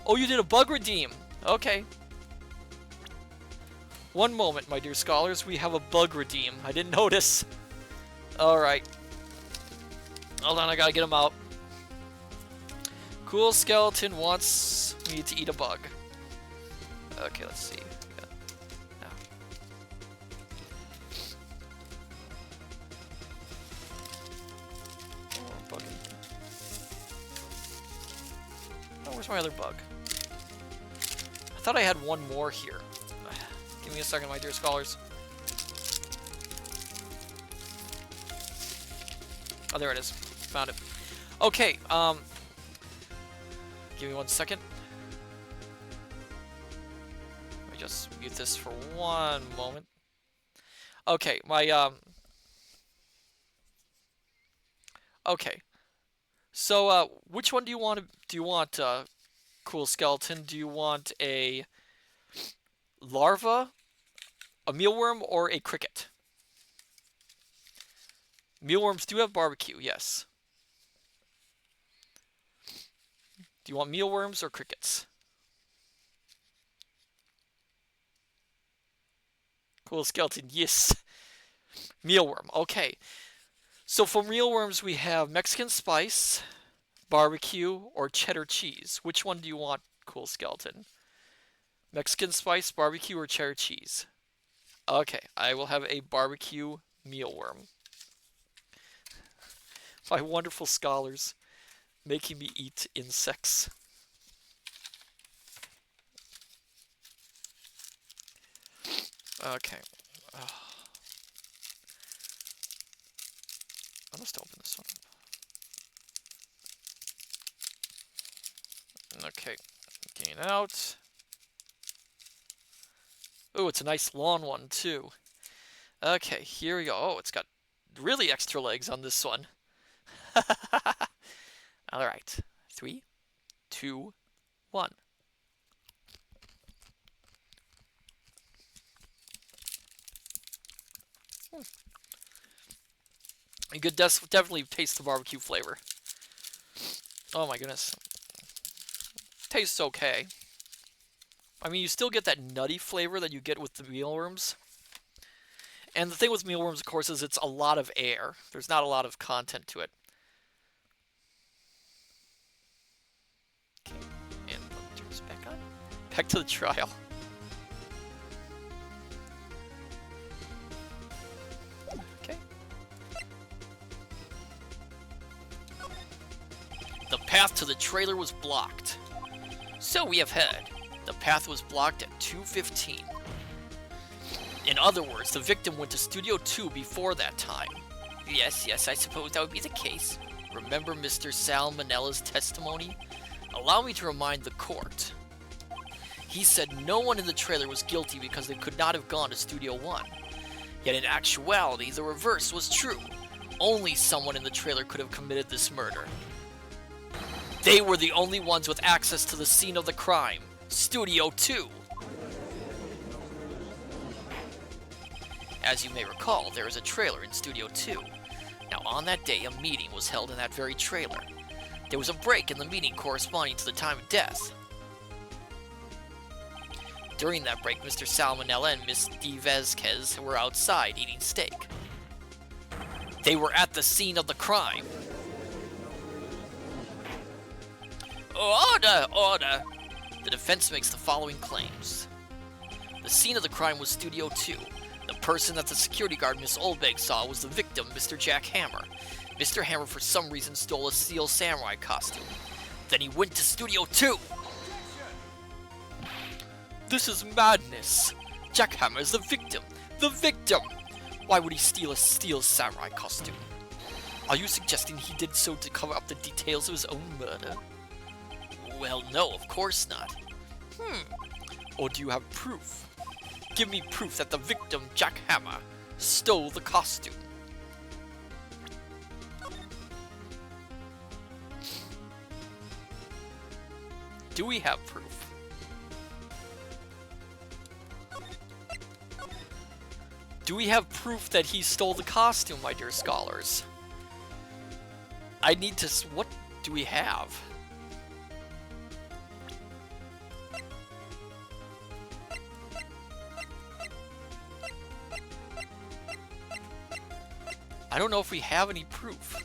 Oh, you did a bug redeem. Okay. One moment, my dear scholars. We have a bug redeem. I didn't notice. Alright. Hold on, I gotta get him out. Cool Skeleton wants me to eat a bug. Okay, let's see. Where's my other bug? I thought I had one more here. Give me a second, my dear scholars. Oh, there it is. Found it. Okay, give me 1 second. Let me just mute this for 1 moment. Okay, okay. So, which one do you want? Cool Skeleton? Do you want a larva, a mealworm, or a cricket? Mealworms do have barbecue, yes. Do you want mealworms or crickets? Cool Skeleton, yes. Mealworm, okay. So for mealworms, we have Mexican spice, barbecue, or cheddar cheese. Which one do you want, Cool Skeleton? Mexican spice, barbecue, or cheddar cheese? Okay, I will have a barbecue mealworm. My wonderful scholars making me eat insects. Okay. I must open this one up. Okay, getting out. Oh, it's a nice long one too. Okay, here we go. Oh, it's got really extra legs on this one. All right, 3, 2, 1. You could definitely taste the barbecue flavor. Oh my goodness. Tastes okay. I mean, you still get that nutty flavor that you get with the mealworms. And the thing with mealworms, of course, is it's a lot of air. There's not a lot of content to it. Okay, and turn this back on. Back to the trial. The path to the trailer was blocked. So we have heard. The path was blocked at 2:15. In other words, the victim went to Studio 2 before that time. Yes, I suppose that would be the case. Remember Mr. Salmonella's testimony? Allow me to remind the court. He said no one in the trailer was guilty because they could not have gone to Studio One. Yet in actuality, the reverse was true. Only someone in the trailer could have committed this murder. They were the only ones with access to the scene of the crime, Studio 2. As you may recall, there is a trailer in Studio 2. Now on that day, a meeting was held in that very trailer. There was a break in the meeting corresponding to the time of death. During that break, Mr. Salmonella and Miss DeVesquez were outside eating steak. They were at the scene of the crime. Order! The defense makes the following claims. The scene of the crime was Studio 2. The person that the security guard Miss Oldbeg saw was the victim, Mr. Jack Hammer. Mr. Hammer for some reason stole a Steel Samurai costume. Then he went to Studio 2! This is madness! Jack Hammer is the victim! The victim! Why would he steal a Steel Samurai costume? Are you suggesting he did so to cover up the details of his own murder? Well, no, of course not. Or do you have proof? Give me proof that the victim, Jack Hammer, stole the costume. Do we have proof? Do we have proof that he stole the costume, my dear scholars? I need to... What do we have? I don't know if we have any proof.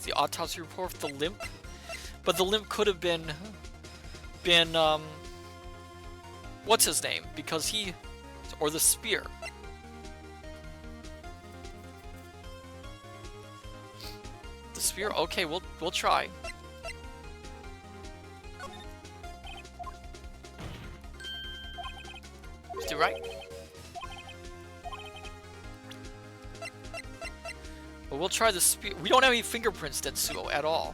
The autopsy report for the limp, but the limp could have been what's his name? Because he, or the spear. The spear. Okay, we'll try. Do right. But we'll try the spear. We don't have any fingerprints, Tetsuo, at all.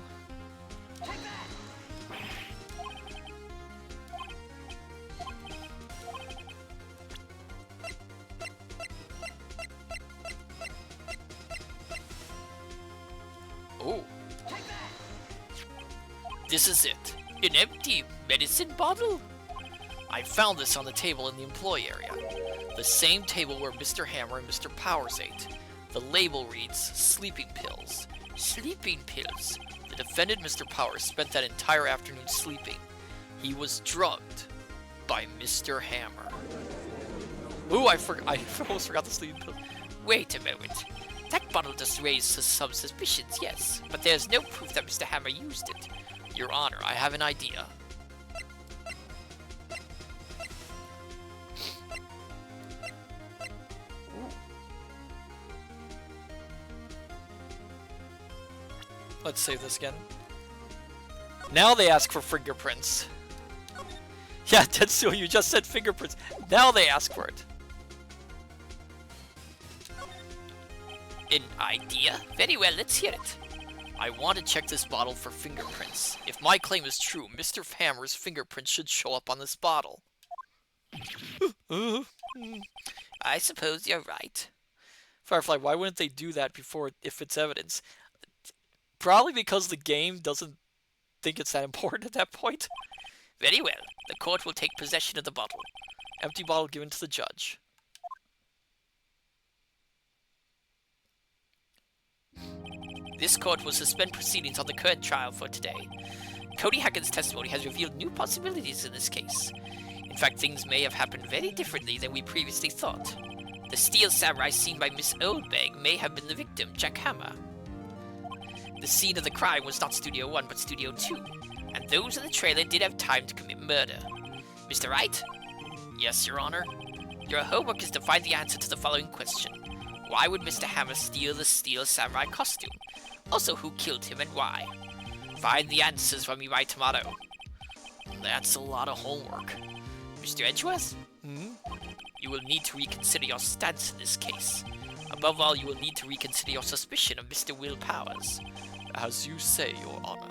Oh. This is it. An empty medicine bottle? I found this on the table in the employee area. The same table where Mr. Hammer and Mr. Powers ate. The label reads, sleeping pills. Sleeping pills. The defendant, Mr. Powers, spent that entire afternoon sleeping. He was drugged by Mr. Hammer. Ooh, I almost forgot the sleeping pills. Wait a moment. That bottle does raise some suspicions, yes, but there's no proof that Mr. Hammer used it. Your Honor, I have an idea. Let's save this again. Now they ask for fingerprints. Yeah, Tetsuo, you just said fingerprints. Now they ask for it. An idea? Very well, let's hear it. I want to check this bottle for fingerprints. If my claim is true, Mr. Hammer's fingerprints should show up on this bottle. I suppose you're right. Firefly, why wouldn't they do that before if it's evidence? Probably because the game doesn't think it's that important at that point. Very well. The court will take possession of the bottle. Empty bottle given to the judge. This court will suspend proceedings on the current trial for today. Cody Hackett's testimony has revealed new possibilities in this case. In fact, things may have happened very differently than we previously thought. The Steel Samurai seen by Miss Oldbeg may have been the victim, Jack Hammer. The scene of the crime was not Studio 1 but Studio 2, and those in the trailer did have time to commit murder. Mr. Wright? Yes, Your Honor? Your homework is to find the answer to the following question. Why would Mr. Hammer steal the Steel Samurai costume? Also, who killed him and why? Find the answers for me by tomorrow. That's a lot of homework. Mr. Edgeworth? You will need to reconsider your stance in this case. Above all, you will need to reconsider your suspicion of Mr. Will Powers. As you say, Your Honor.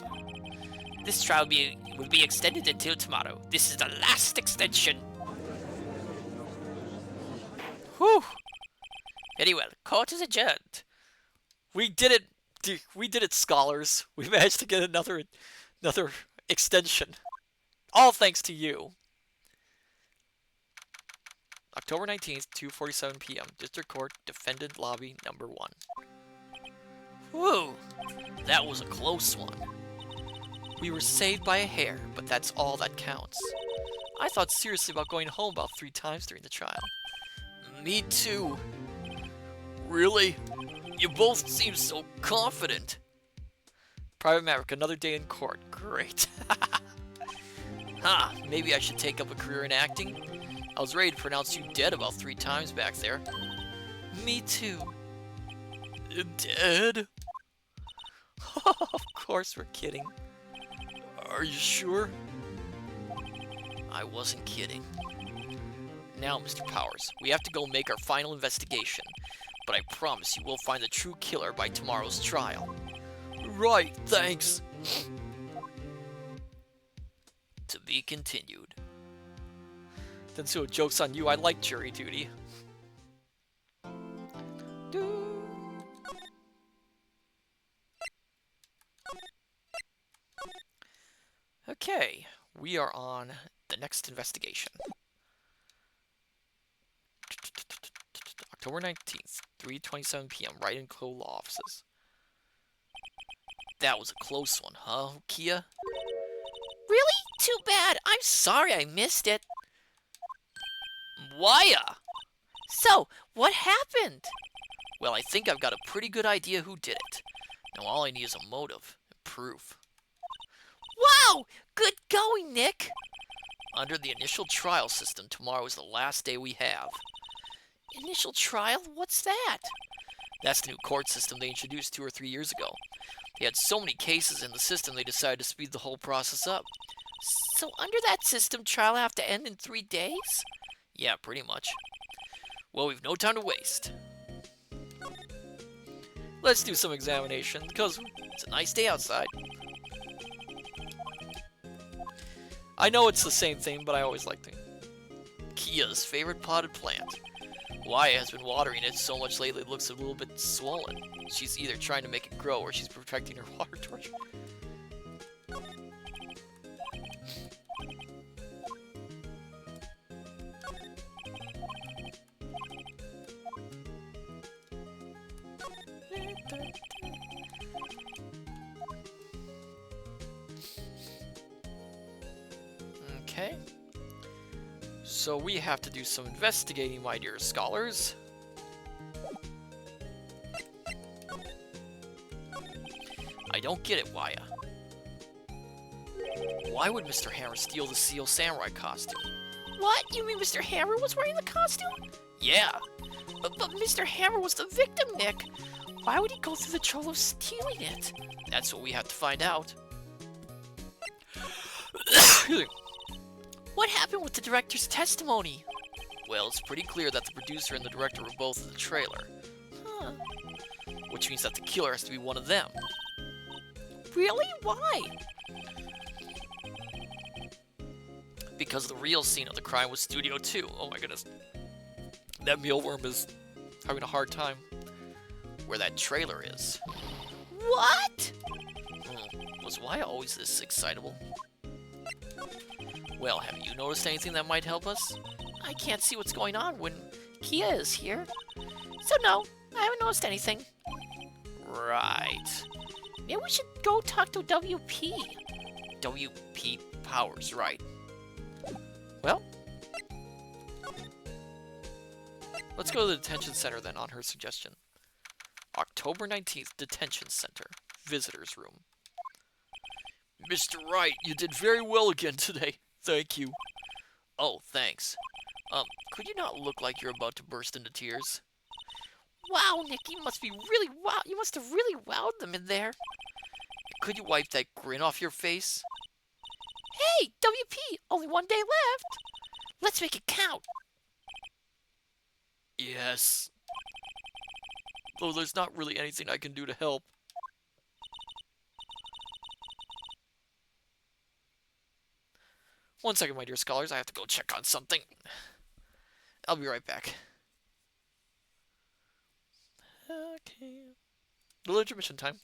This trial will be extended until tomorrow. This is the last extension. Whew! Very well. Court is adjourned. We did it! We did it, scholars. We managed to get another extension. All thanks to you. October 19th, 2:47 p.m. District Court, Defendant Lobby, number 1. Whew. That was a close one. We were saved by a hair, but that's all that counts. I thought seriously about going home about 3 times during the trial. Me too. Really? You both seem so confident. Private Maverick, another day in court. Great. Maybe I should take up a career in acting. I was ready to pronounce you dead about 3 times back there. Me too. Dead? Of course we're kidding. Are you sure? I wasn't kidding. Now, Mr. Powers, we have to go make our final investigation. But I promise you we'll find the true killer by tomorrow's trial. Right, thanks. To be continued. Densuo, joke's on you, I like jury duty. Okay, we are on the next investigation. October 19th, 3:27 p.m. Wright and Co. Law Offices. That was a close one, huh, Kia? Really? Too bad. I'm sorry I missed it. Waya! So, what happened? Well, I think I've got a pretty good idea who did it. Now all I need is a motive and proof. Wow! Good going, Nick. Under the initial trial system, tomorrow is the last day we have. Initial trial? What's that? That's the new court system they introduced 2 or 3 years ago. They had so many cases in the system they decided to speed the whole process up. So under that system, trial have to end in 3 days? Yeah, pretty much. Well, we've no time to waste. Let's do some examination, because it's a nice day outside. I know it's the same thing, but I always like to. Kia's favorite potted plant. Waya has been watering it so much lately it looks a little bit swollen. She's either trying to make it grow or she's protecting her water torch. Okay. So we have to do some investigating, my dear scholars. I don't get it, Waya. Why would Mr. Hammer steal the Steel Samurai costume? What? You mean Mr. Hammer was wearing the costume? Yeah. But Mr. Hammer was the victim, Nick. Why would he go through the trouble of stealing it? That's what we have to find out. What happened with the director's testimony? Well, it's pretty clear that the producer and the director were both in the trailer. Huh. Which means that the killer has to be one of them. Really? Why? Because the real scene of the crime was Studio 2. Oh my goodness. That mealworm is having a hard time. Where that trailer is. What? Was Waya always this excitable? Well, have you noticed anything that might help us? I can't see what's going on when Kia is here. So no, I haven't noticed anything. Right. Maybe we should go talk to WP. WP Powers, right. Well, let's go to the detention center then on her suggestion. October 19th, detention center, visitors room. Mr. Wright, you did very well again today. Thank you. Oh, thanks. Could you not look like you're about to burst into tears? Wow, Nick, you must be really wow. You must have really wowed them in there. Could you wipe that grin off your face? Hey, WP, only 1 day left. Let's make it count. Yes. Though there's not really anything I can do to help. One second, my dear scholars. I have to go check on something. I'll be right back. Okay. Little intermission time.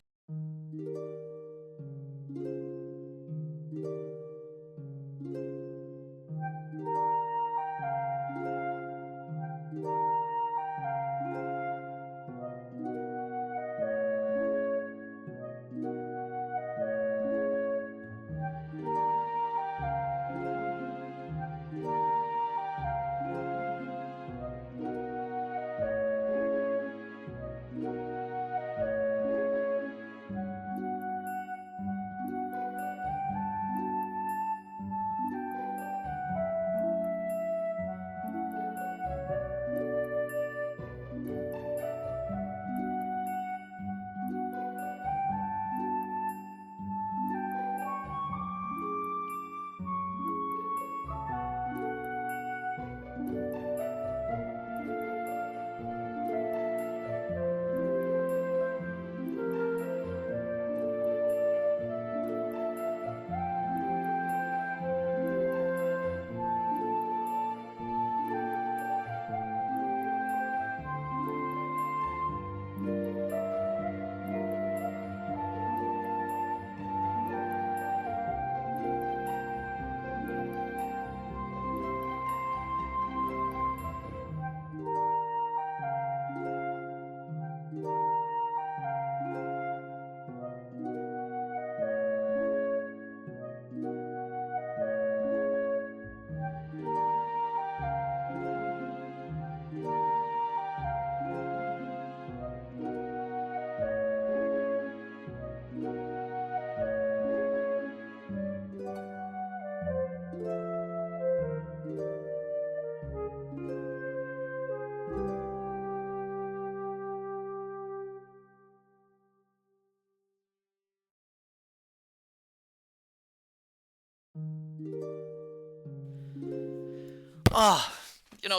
Ah,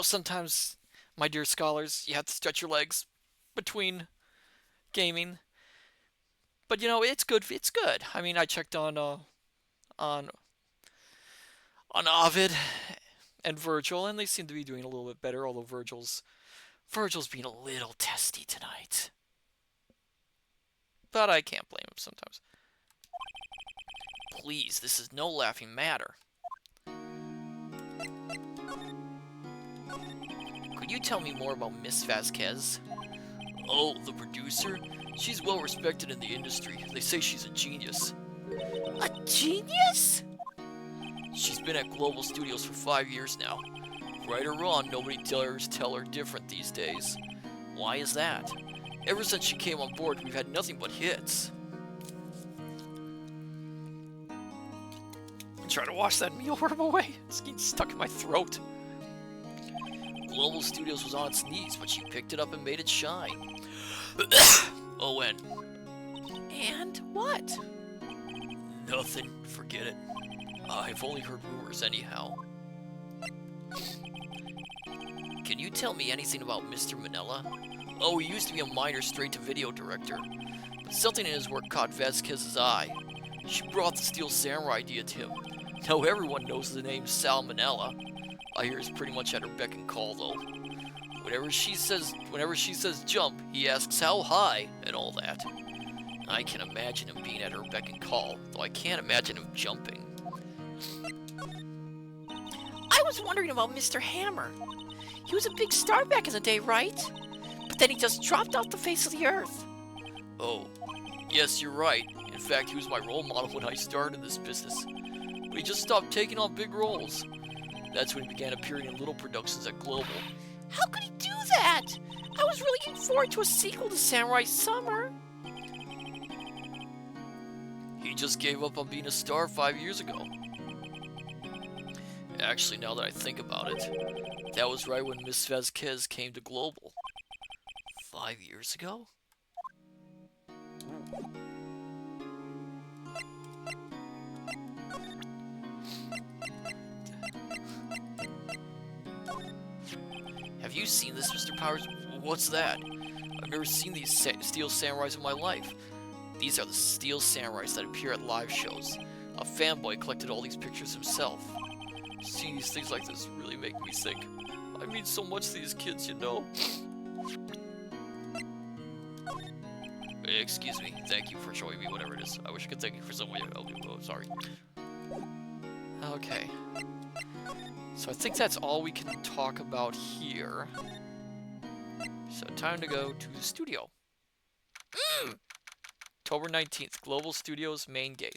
sometimes, my dear scholars, you have to stretch your legs between gaming. But it's good. It's good. I mean, I checked on on Ovid and Virgil, and they seem to be doing a little bit better. Although Virgil's being a little testy tonight, but I can't blame him sometimes. Please, this is no laughing matter. Could you tell me more about Miss Vasquez? Oh, the producer? She's well respected in the industry. They say she's a genius. A genius? She's been at Global Studios for 5 years now. Right or wrong, nobody dares tell her different these days. Why is that? Ever since she came on board, we've had nothing but hits. I'm trying to wash that mealworm away. It's getting stuck in my throat. Global Studios was on its knees, but she picked it up and made it shine. Oh, and what? Nothing. Forget it. I've only heard rumors anyhow. Can you tell me anything about Mr. Manila? Oh, he used to be a minor straight-to-video director, but something in his work caught Vasquez's eye. She brought the Steel Samurai idea to him. Now everyone knows the name Salmonella. I hear it's pretty much at her beck and call, though. Whenever she says jump, he asks how high and all that. I can imagine him being at her beck and call, though I can't imagine him jumping. I was wondering about Mr. Hammer. He was a big star back in the day, right? But then he just dropped off the face of the earth. Oh, yes, you're right. In fact, he was my role model when I started this business. But he just stopped taking on big roles. That's when he began appearing in little productions at Global. How could he do that? I was really looking forward to a sequel to Samurai Summer. He just gave up on being a star 5 years ago. Actually, now that I think about it, that was right when Miss Vasquez came to Global. 5 years ago? Ooh. Have you seen this, Mr. Powers? What's that? I've never seen these steel samurais in my life. These are the steel samurais that appear at live shows. A fanboy collected all these pictures himself. Seeing these things like this really make me think. I mean so much to these kids, you know? Excuse me. Thank you for showing me whatever it is. I wish I could thank you for some way. Oh, sorry. Okay. So I think that's all we can talk about here. So time to go to the studio. October 19th, Global Studios main gate.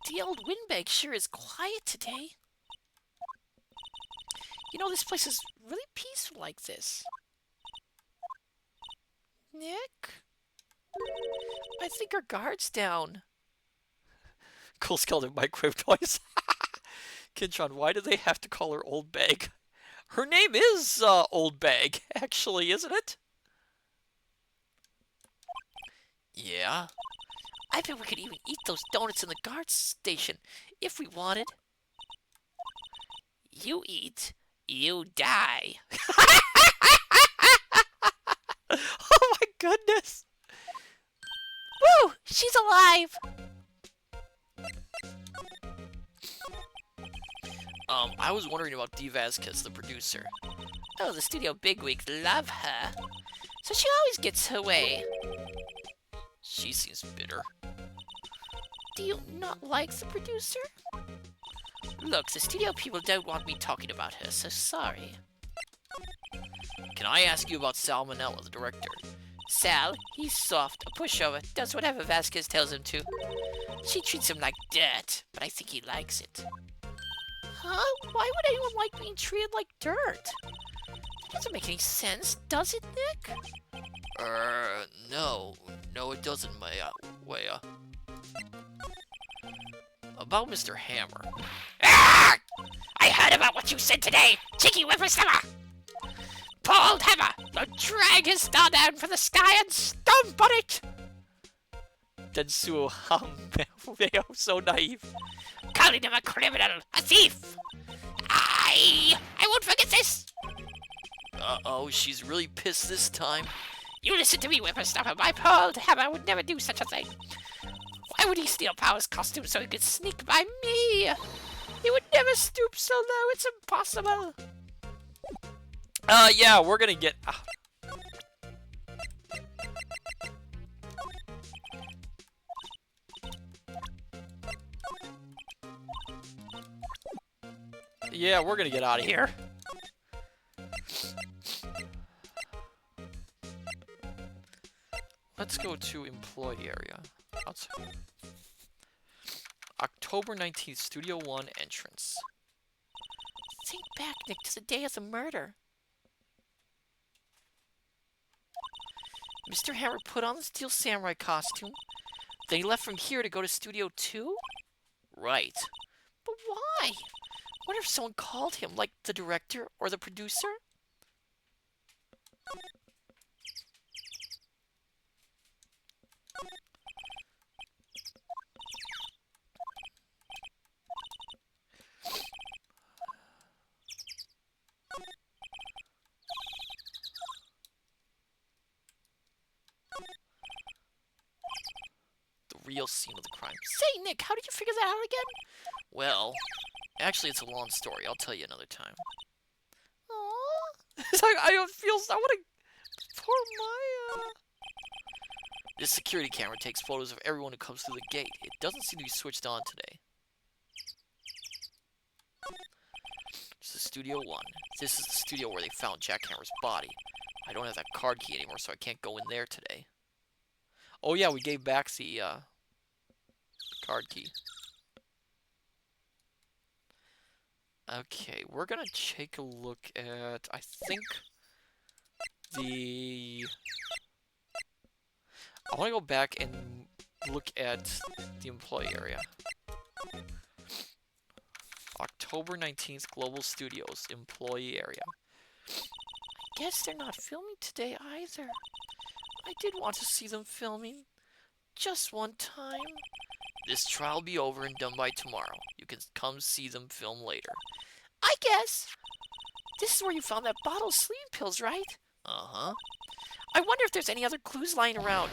The old windbag sure is quiet today. You know, this place is really peaceful like this. Nick? I think our guard's down. Cool skeleton microwave toys. Kintron, why do they have to call her Old Bag? Her name is Old Bag, actually, isn't it? Yeah. I bet we could even eat those donuts in the guard station if we wanted. You eat, you die. Oh my goodness! Woo! She's alive! I was wondering about Dee Vasquez, the producer. Oh, the studio bigwigs love her. So she always gets her way. She seems bitter. Do you not like the producer? Look, the studio people don't want me talking about her, so sorry. Can I ask you about Salmonella, the director? Sal, he's soft, a pushover, does whatever Vasquez tells him to. She treats him like dirt, but I think he likes it. Huh? Why would anyone like being treated like dirt? That doesn't make any sense, does it, Nick? No. No, it doesn't, Wea. About Mr. Hammer. Ah! I heard about what you said today, cheeky whippersnapper! Paul Hammer, now drag his star down from the sky and stomp on it! Densuo Hameo, so naive. Calling him a criminal, a thief! I won't forget this! Uh-oh, she's really pissed this time. You listen to me, whippersnapper. My Paul Hammer would never do such a thing. Why would he steal Power's costume so he could sneak by me? He would never stoop so low, it's impossible. Yeah, we're gonna get... Yeah, we're gonna get out of here. Let's go to employee area. Outside. October 19th, Studio 1 entrance. Think back, Nick, to the day of the murder. Mr. Hammer put on the Steel Samurai costume. Then he left from here to go to Studio 2? Right. But why? What if someone called him, like the director or the producer? The real scene of the crime. Say, Nick, how did you figure that out again? Well, actually, it's a long story. I'll tell you another time. Aww. It's like, I don't feel... I want to... Poor Maya. This security camera takes photos of everyone who comes through the gate. It doesn't seem to be switched on today. This is Studio 1. This is the studio where they found Jackhammer's body. I don't have that card key anymore, so I can't go in there today. Oh yeah, we gave back the card key. Okay, we're gonna take a look at, I think, I want to go back and look at the employee area. October 19th, Global Studios, employee area. Guess they're not filming today either. I did want to see them filming. Just one time. This trial will be over and done by tomorrow. You can come see them film later. I guess. This is where you found that bottle of sleeping pills, right? Uh-huh. I wonder if there's any other clues lying around.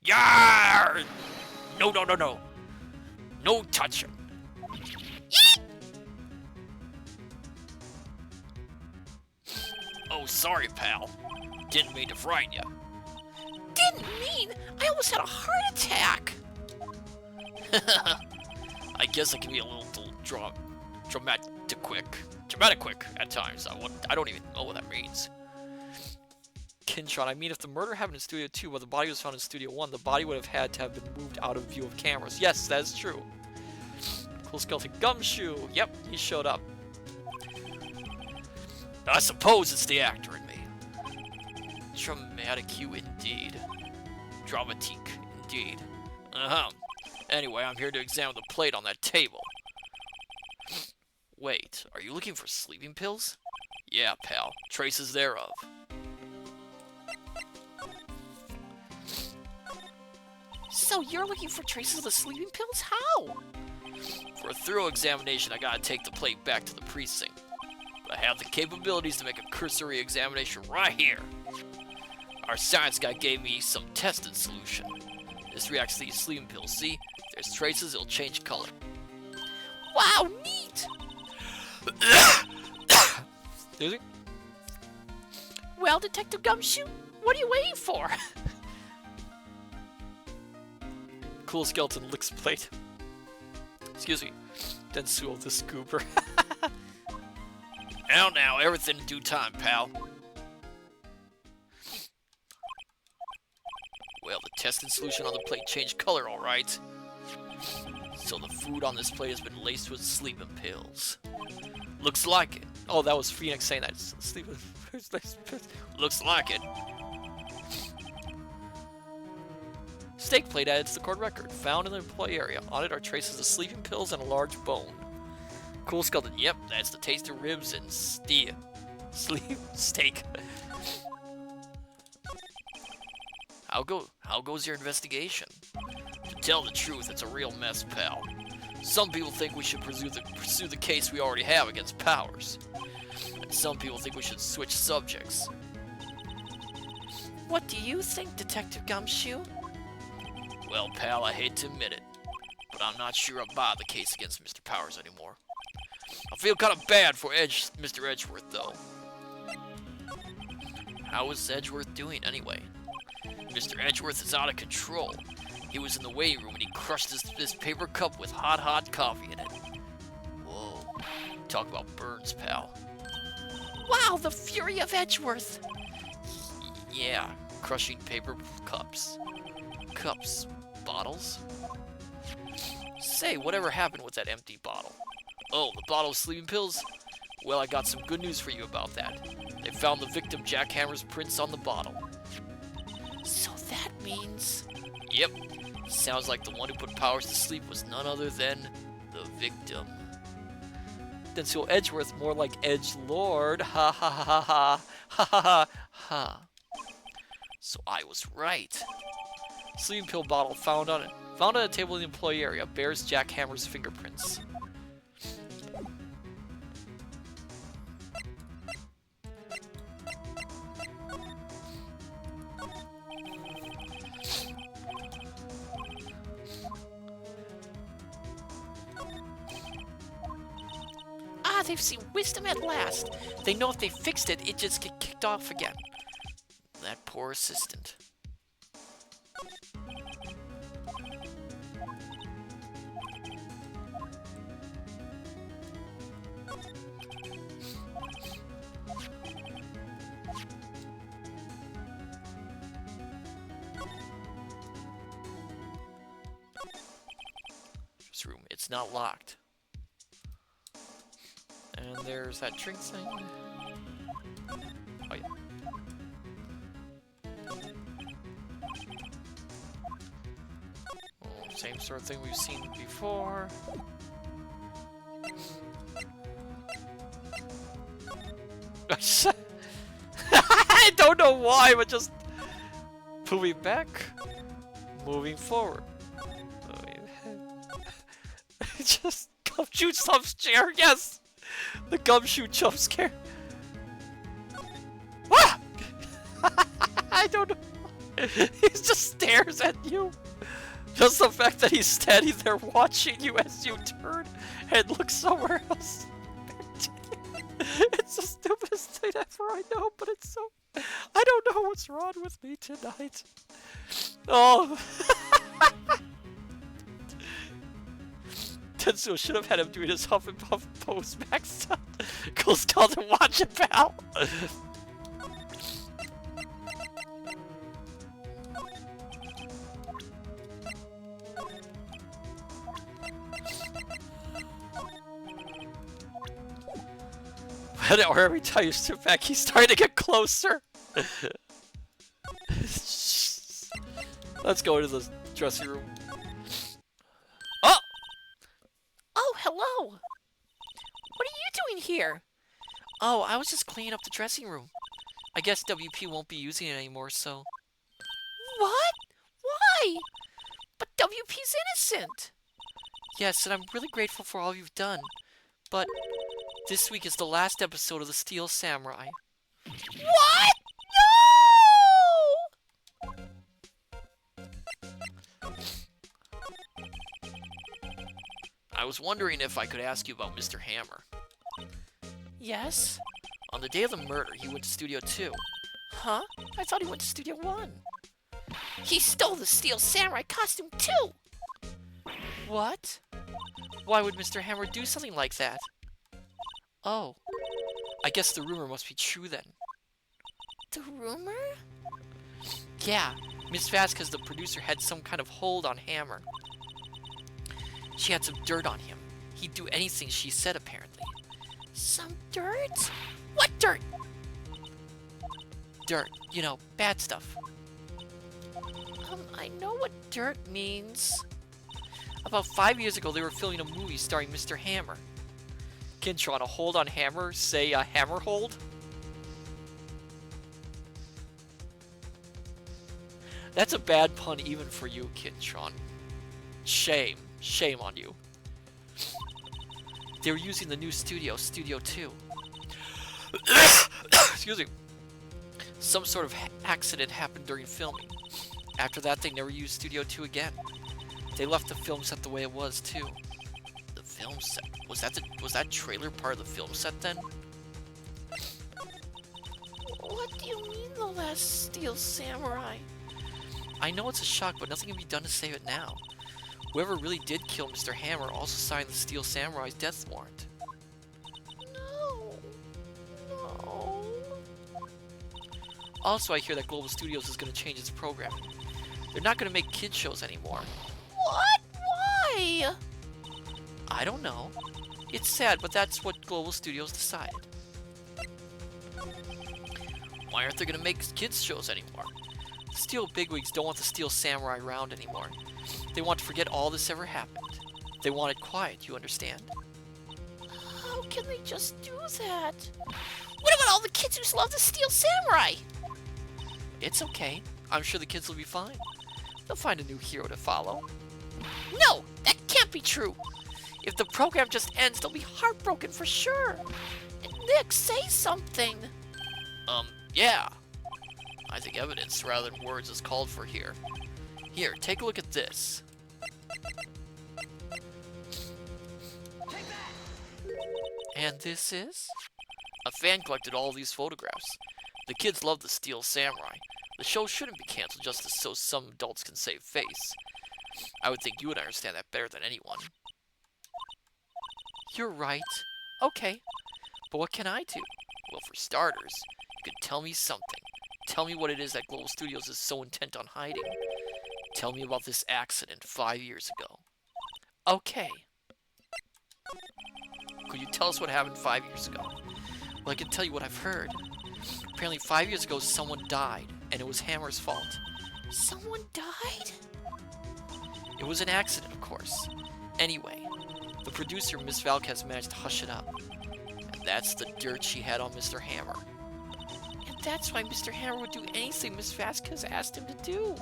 Yarr! No, no, no, no. No touching. Oh, sorry, pal. Didn't mean to frighten you. Didn't mean. I almost had a heart attack. I guess I can be a little dramatic quick at times. I don't even know what that means. Kinshon, I mean, if the murder happened in Studio 2, but the body was found in Studio 1, the body would have had to have been moved out of view of cameras. Yes, that is true. Cool skeleton Gumshoe. Yep, he showed up. I suppose it's the actor in me. Dramatic you indeed. Dramatique indeed. Uh-huh. Anyway, I'm here to examine the plate on that table. Wait, are you looking for sleeping pills? Yeah, pal. Traces thereof. So you're looking for traces of the sleeping pills? How? For a thorough examination, I gotta take the plate back to the precinct. But I have the capabilities to make a cursory examination right here. Our science guy gave me some tested solution. This reacts to these sleeping pills. See? If there's traces, it'll change color. Wow, neat! Excuse me? Well, Detective Gumshoe, what are you waiting for? Cool skeleton licks plate. Excuse me. Densuo the scooper. Now, everything in due time, pal. Well, the tested solution on the plate changed color, alright. So the food on this plate has been laced with sleeping pills. Looks like it. Oh, that was Phoenix saying that. Sleeping pills. Looks like it. Steak plate added to the court record. Found in the employee area. On it are traces of sleeping pills and a large bone. Cool skeleton. Yep, that's the taste of ribs and steak. How goes your investigation? To tell the truth, it's a real mess, pal. Some people think we should pursue the case we already have against Powers. And some people think we should switch subjects. What do you think, Detective Gumshoe? Well, pal, I hate to admit it, but I'm not sure I buy the case against Mr. Powers anymore. I feel kind of bad for Mr. Edgeworth, though. How is Edgeworth doing, anyway? Mr. Edgeworth is out of control. He was in the waiting room and he crushed this paper cup with hot coffee in it. Whoa. Talk about burns, pal. Wow, the fury of Edgeworth! Yeah, crushing paper cups. Cups? Bottles? Say, whatever happened with that empty bottle? Oh, the bottle of sleeping pills? Well, I got some good news for you about that. They found the victim Jackhammer's prints on the bottle. So that means... Yep. Sounds like the one who put Powers to sleep was none other than the victim. Then so Edgeworth, more like Edgelord. Ha ha ha ha ha ha ha ha. So I was right. Sleeping pill bottle found on a table in the employee area bears Jackhammer's fingerprints. Ah, they've seen wisdom at last. They know if they fixed it, it'd just get kicked off again. That poor assistant. This room, it's not locked. And there's that drink thing. Oh yeah. Oh, same sort of thing we've seen before. I don't know why, but just moving back, moving forward. Just gumshoe jump scare, yes! The gumshoe jump scare. Ah! I don't know. He just stares at you. Just the fact that he's standing there watching you as you turn and look somewhere else. It's the stupidest thing ever, I know, but it's so... I don't know what's wrong with me tonight. Oh. Tetsuo should have had him doing his Huff and Puff pose maxed out. Goes called and watch it, pal. Or every time you step back, he's starting to get closer. Let's go into the dressing room. Oh! Oh, hello! What are you doing here? Oh, I was just cleaning up the dressing room. I guess WP won't be using it anymore, so... What? Why? But WP's innocent! Yes, and I'm really grateful for all you've done. But this week is the last episode of the Steel Samurai. What? No! I was wondering if I could ask you about Mr. Hammer. Yes? On the day of the murder, he went to Studio 2. Huh? I thought he went to Studio 1. He stole the Steel Samurai costume too! What? Why would Mr. Hammer do something like that? Oh. I guess the rumor must be true then. The rumor? Yeah, Miss Vasquez, the producer, had some kind of hold on Hammer. She had some dirt on him. He'd do anything she said, apparently. Some dirt? What dirt? Dirt. You know, bad stuff. I know what dirt means. About 5 years ago, they were filming a movie starring Mr. Hammer. Kintron, a hold on Hammer, say a hammer hold? That's a bad pun even for you, Kintron. Shame. Shame on you. They were using the new studio, Studio 2. Excuse me. Some sort of accident happened during filming. After that, they never used Studio 2 again. They left the film set the way it was, too. The film set? Was that trailer part of the film set, then? What do you mean, the last Steel Samurai? I know it's a shock, but nothing can be done to save it now. Whoever really did kill Mr. Hammer also signed the Steel Samurai's death warrant. No. No. Also, I hear that Global Studios is going to change its programming. They're not going to make kids shows anymore. What? Why? I don't know. It's sad, but that's what Global Studios decided. Why aren't they going to make kids shows anymore? The Steel bigwigs don't want the Steel Samurai around anymore. They want to forget all this ever happened. They want it quiet, you understand? How can they just do that? What about all the kids who love the Steel Samurai? It's okay. I'm sure the kids will be fine. They'll find a new hero to follow. No, that can't be true. If the program just ends, they'll be heartbroken for sure. Nick, say something. Yeah. I think evidence rather than words is called for here. Here, take a look at this. And this is? A fan collected all these photographs. The kids love the Steel Samurai. The show shouldn't be canceled just so some adults can save face. I would think you would understand that better than anyone. You're right. Okay. But what can I do? Well, for starters, you could tell me something. Tell me what it is that Global Studios is so intent on hiding. Tell me about this accident 5 years ago. Okay. Could you tell us what happened 5 years ago? Well, I can tell you what I've heard. Apparently 5 years ago, someone died, and it was Hammer's fault. Someone died? It was an accident, of course. Anyway, the producer, Miss Valquez, managed to hush it up. And That's the dirt she had on Mr. Hammer. And that's why Mr. Hammer would do anything Miss Vasquez asked him to do.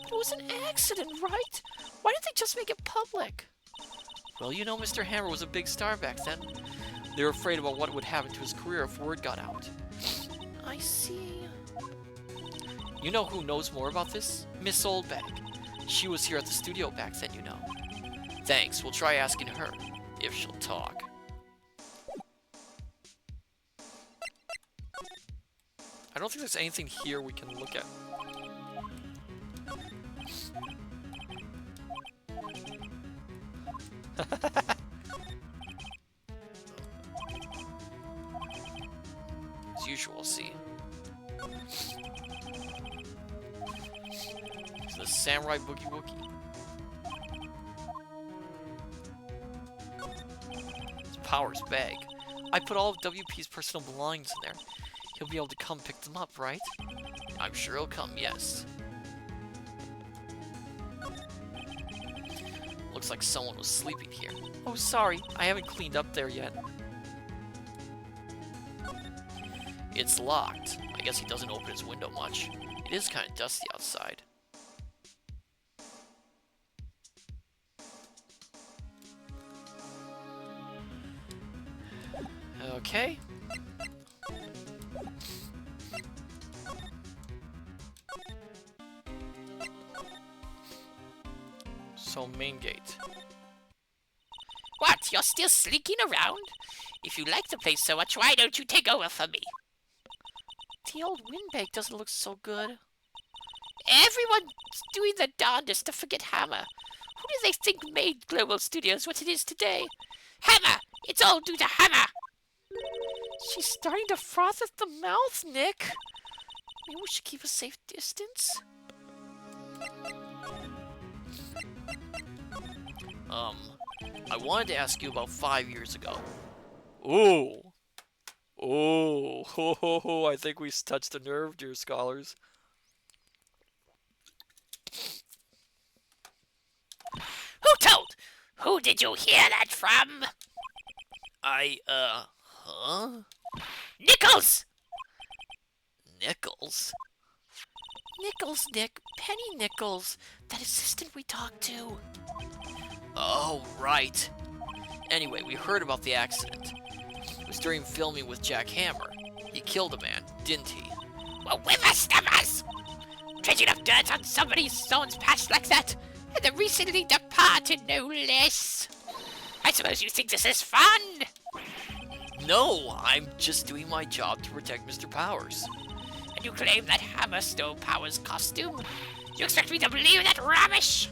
It was an accident, right? Why didn't they just make it public? Well, you know Mr. Hammer was a big star back then. They were afraid about what would happen to his career if word got out. I see. You know who knows more about this? Miss Oldbag. She was here at the studio back then, you know. Thanks, we'll try asking her, if she'll talk. I don't think there's anything here we can look at. As usual, see. It's the Samurai Boogie Woogie. It's Power's bag. I put all of WP's personal belongings in there. He'll be able to come pick them up, right? I'm sure he'll come, yes. Looks like someone was sleeping here. Oh, sorry, I haven't cleaned up there yet. It's locked. I guess he doesn't open his window much. It is kind of dusty outside. Okay. So, main gate. What, you're still sneaking around? If you like the place so much, why don't you take over for me? The old windbag doesn't look so good. Everyone's doing their darndest to forget Hammer. Who do they think made Global Studios what it is today? Hammer! It's all due to Hammer! She's starting to froth at the mouth, Nick. Maybe we should keep a safe distance. I wanted to ask you about 5 years ago. Ooh. Oh, ho, ho, ho. I think we touched a nerve, dear scholars. Who told? Who did you hear that from? Huh? Nichols! Nichols? Nichols, Nick. Penny Nichols. That assistant we talked to. Oh, right. Anyway, we heard about the accident. It was during filming with Jack Hammer. He killed a man, didn't he? Well, whippersnappers! Dredging up dirt on someone's past like that, and the recently departed, no less. I suppose you think this is fun? No, I'm just doing my job to protect Mr. Powers. And you claim that Hammer stole Powers' costume? You expect me to believe that rubbish?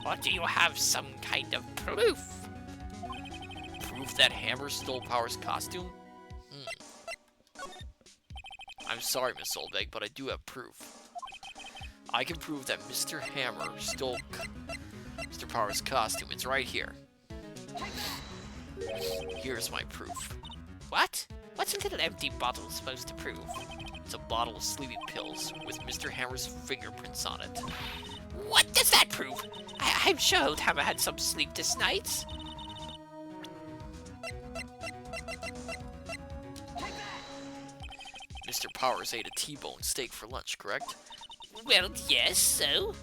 Or do you have some kind of proof? Proof that Hammer stole Powers' costume? I'm sorry, Miss Oldbag, but I do have proof. I can prove that Mr. Hammer stole Mr. Powers' costume. It's right here. Here's my proof. What? What's a little empty bottle supposed to prove? It's a bottle of sleeping pills with Mr. Hammer's fingerprints on it. What does that prove? I'm sure old Hammer had some sleepless nights. Mr. Powers ate a T-bone steak for lunch, correct? Well, yes, so?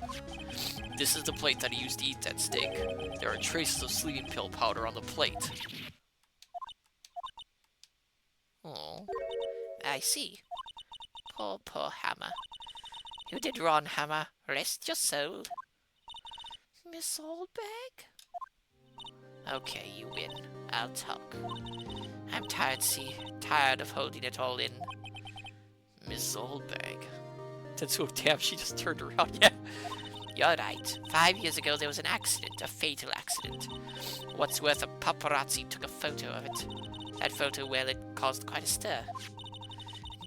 This is the plate that he used to eat that steak. There are traces of sleeping pill powder on the plate. Oh, I see. Poor Hammer. You did wrong, Hammer. Rest your soul. Miss Oldbag? Okay, you win. I'll talk. I'm tired, see. Tired of holding it all in. Miss Oldbag. That's so damn, she just turned around. Yeah. You're right. 5 years ago, there was an accident, a fatal accident. What's worth, a paparazzi took a photo of it. That photo, well, it caused quite a stir.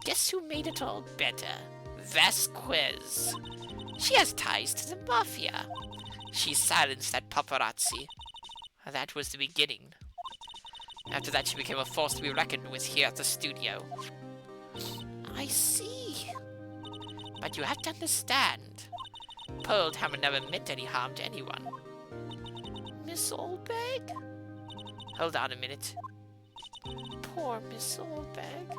Guess who made it all better? Vasquez. She has ties to the mafia. She silenced that paparazzi. That was the beginning. After that, she became a force to be reckoned with here at the studio. I see. But you have to understand, poor old Hammer never meant any harm to anyone. Miss Oldbag? Hold on a minute. Poor Miss Oldbag.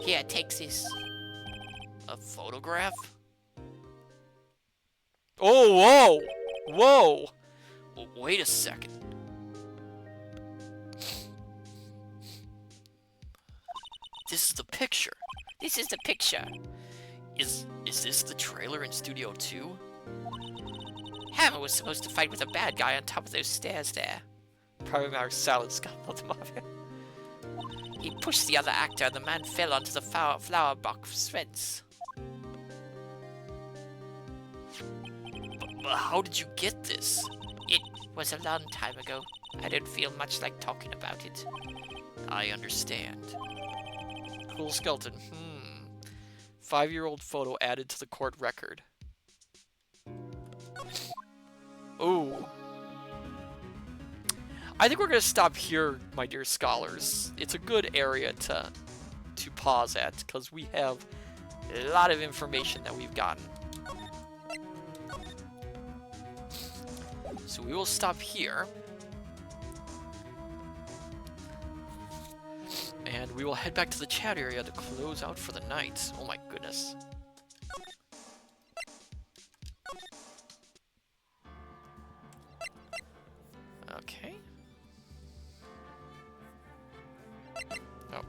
Here, take this. A photograph? Oh, whoa! Whoa! Well, wait a second. This is the picture. This is the picture. Is this the trailer in Studio 2? Hammer was supposed to fight with a bad guy on top of those stairs there. Problematic silence got out of the mafia. He pushed the other actor and the man fell onto the flower box fence. But how did you get this? It was a long time ago. I don't feel much like talking about it. I understand. Cool skeleton. 5-year-old photo added to the court record. Ooh. I think we're going to stop here, my dear scholars. It's a good area to pause at, because we have a lot of information that we've gotten. So we will stop here. And we will head back to the chat area to close out for the night. Oh my goodness. Okay. Oh.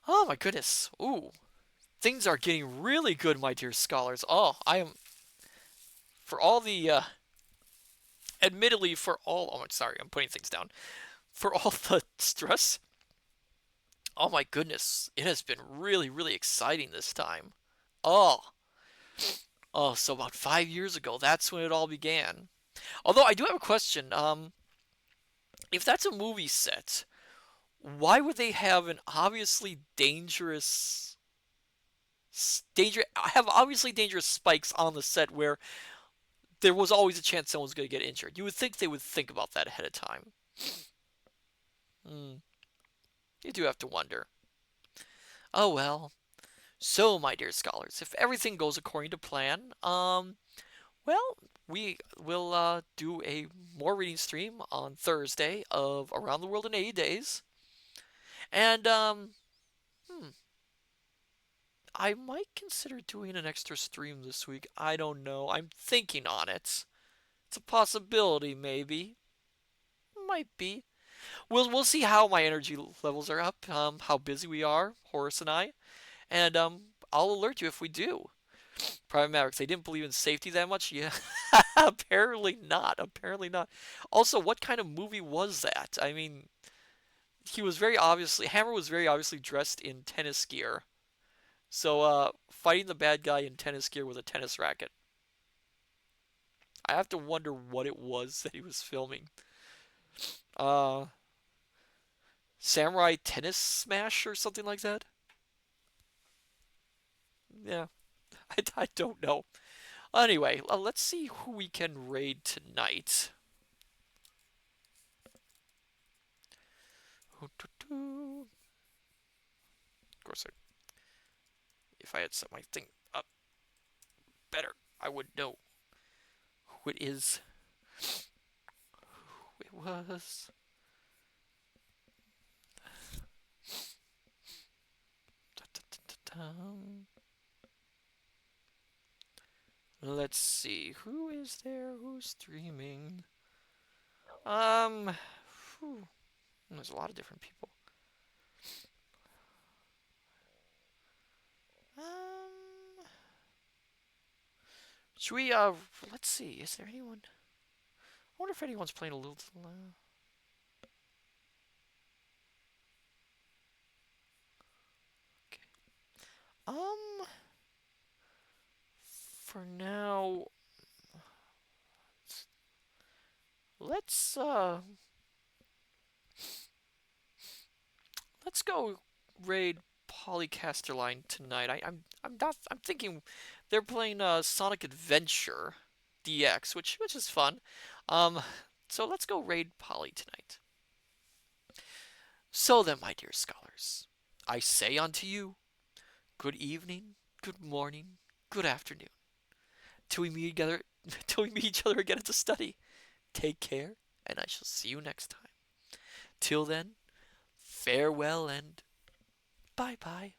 Oh my goodness. Ooh. Things are getting really good, my dear scholars. Oh, I am... For all the... admittedly, for all... Oh, sorry, I'm putting things down. For all the stress... Oh my goodness. It has been really, really exciting this time. Oh. Oh, so about 5 years ago, that's when it all began. Although, I do have a question. If that's a movie set, why would they have an obviously dangerous... have obviously dangerous spikes on the set where there was always a chance someone's going to get injured? You would think they would think about that ahead of time. You do have to wonder. Oh well. So, my dear scholars, if everything goes according to plan, well, we will do a more reading stream on Thursday of Around the World in 80 Days. And, I might consider doing an extra stream this week. I don't know. I'm thinking on it. It's a possibility, maybe. Might be. We'll see how my energy levels are up, how busy we are, Horace and I, and I'll alert you if we do. Problematics, they didn't believe in safety that much? Yeah, apparently not. Apparently not. Also, what kind of movie was that? I mean, Hammer was very obviously dressed in tennis gear. So, fighting the bad guy in tennis gear with a tennis racket. I have to wonder what it was that he was filming. Samurai Tennis Smash or something like that? Yeah, I don't know. Anyway, let's see who we can raid tonight. Of course, if I had set my thing up better, I would know who it is. Who it was. Let's see, who is there? Who's streaming? There's a lot of different people. Should we, let's see, is there anyone? I wonder if anyone's playing a little loud. For now, let's go raid Polycasterline tonight. I'm thinking they're playing Sonic Adventure DX, which is fun. So let's go raid Poly tonight. So then, my dear scholars, I say unto you, good evening, good morning, good afternoon. till we meet together, till we meet each other again at the study. Take care, and I shall see you next time. Till then, farewell and bye bye.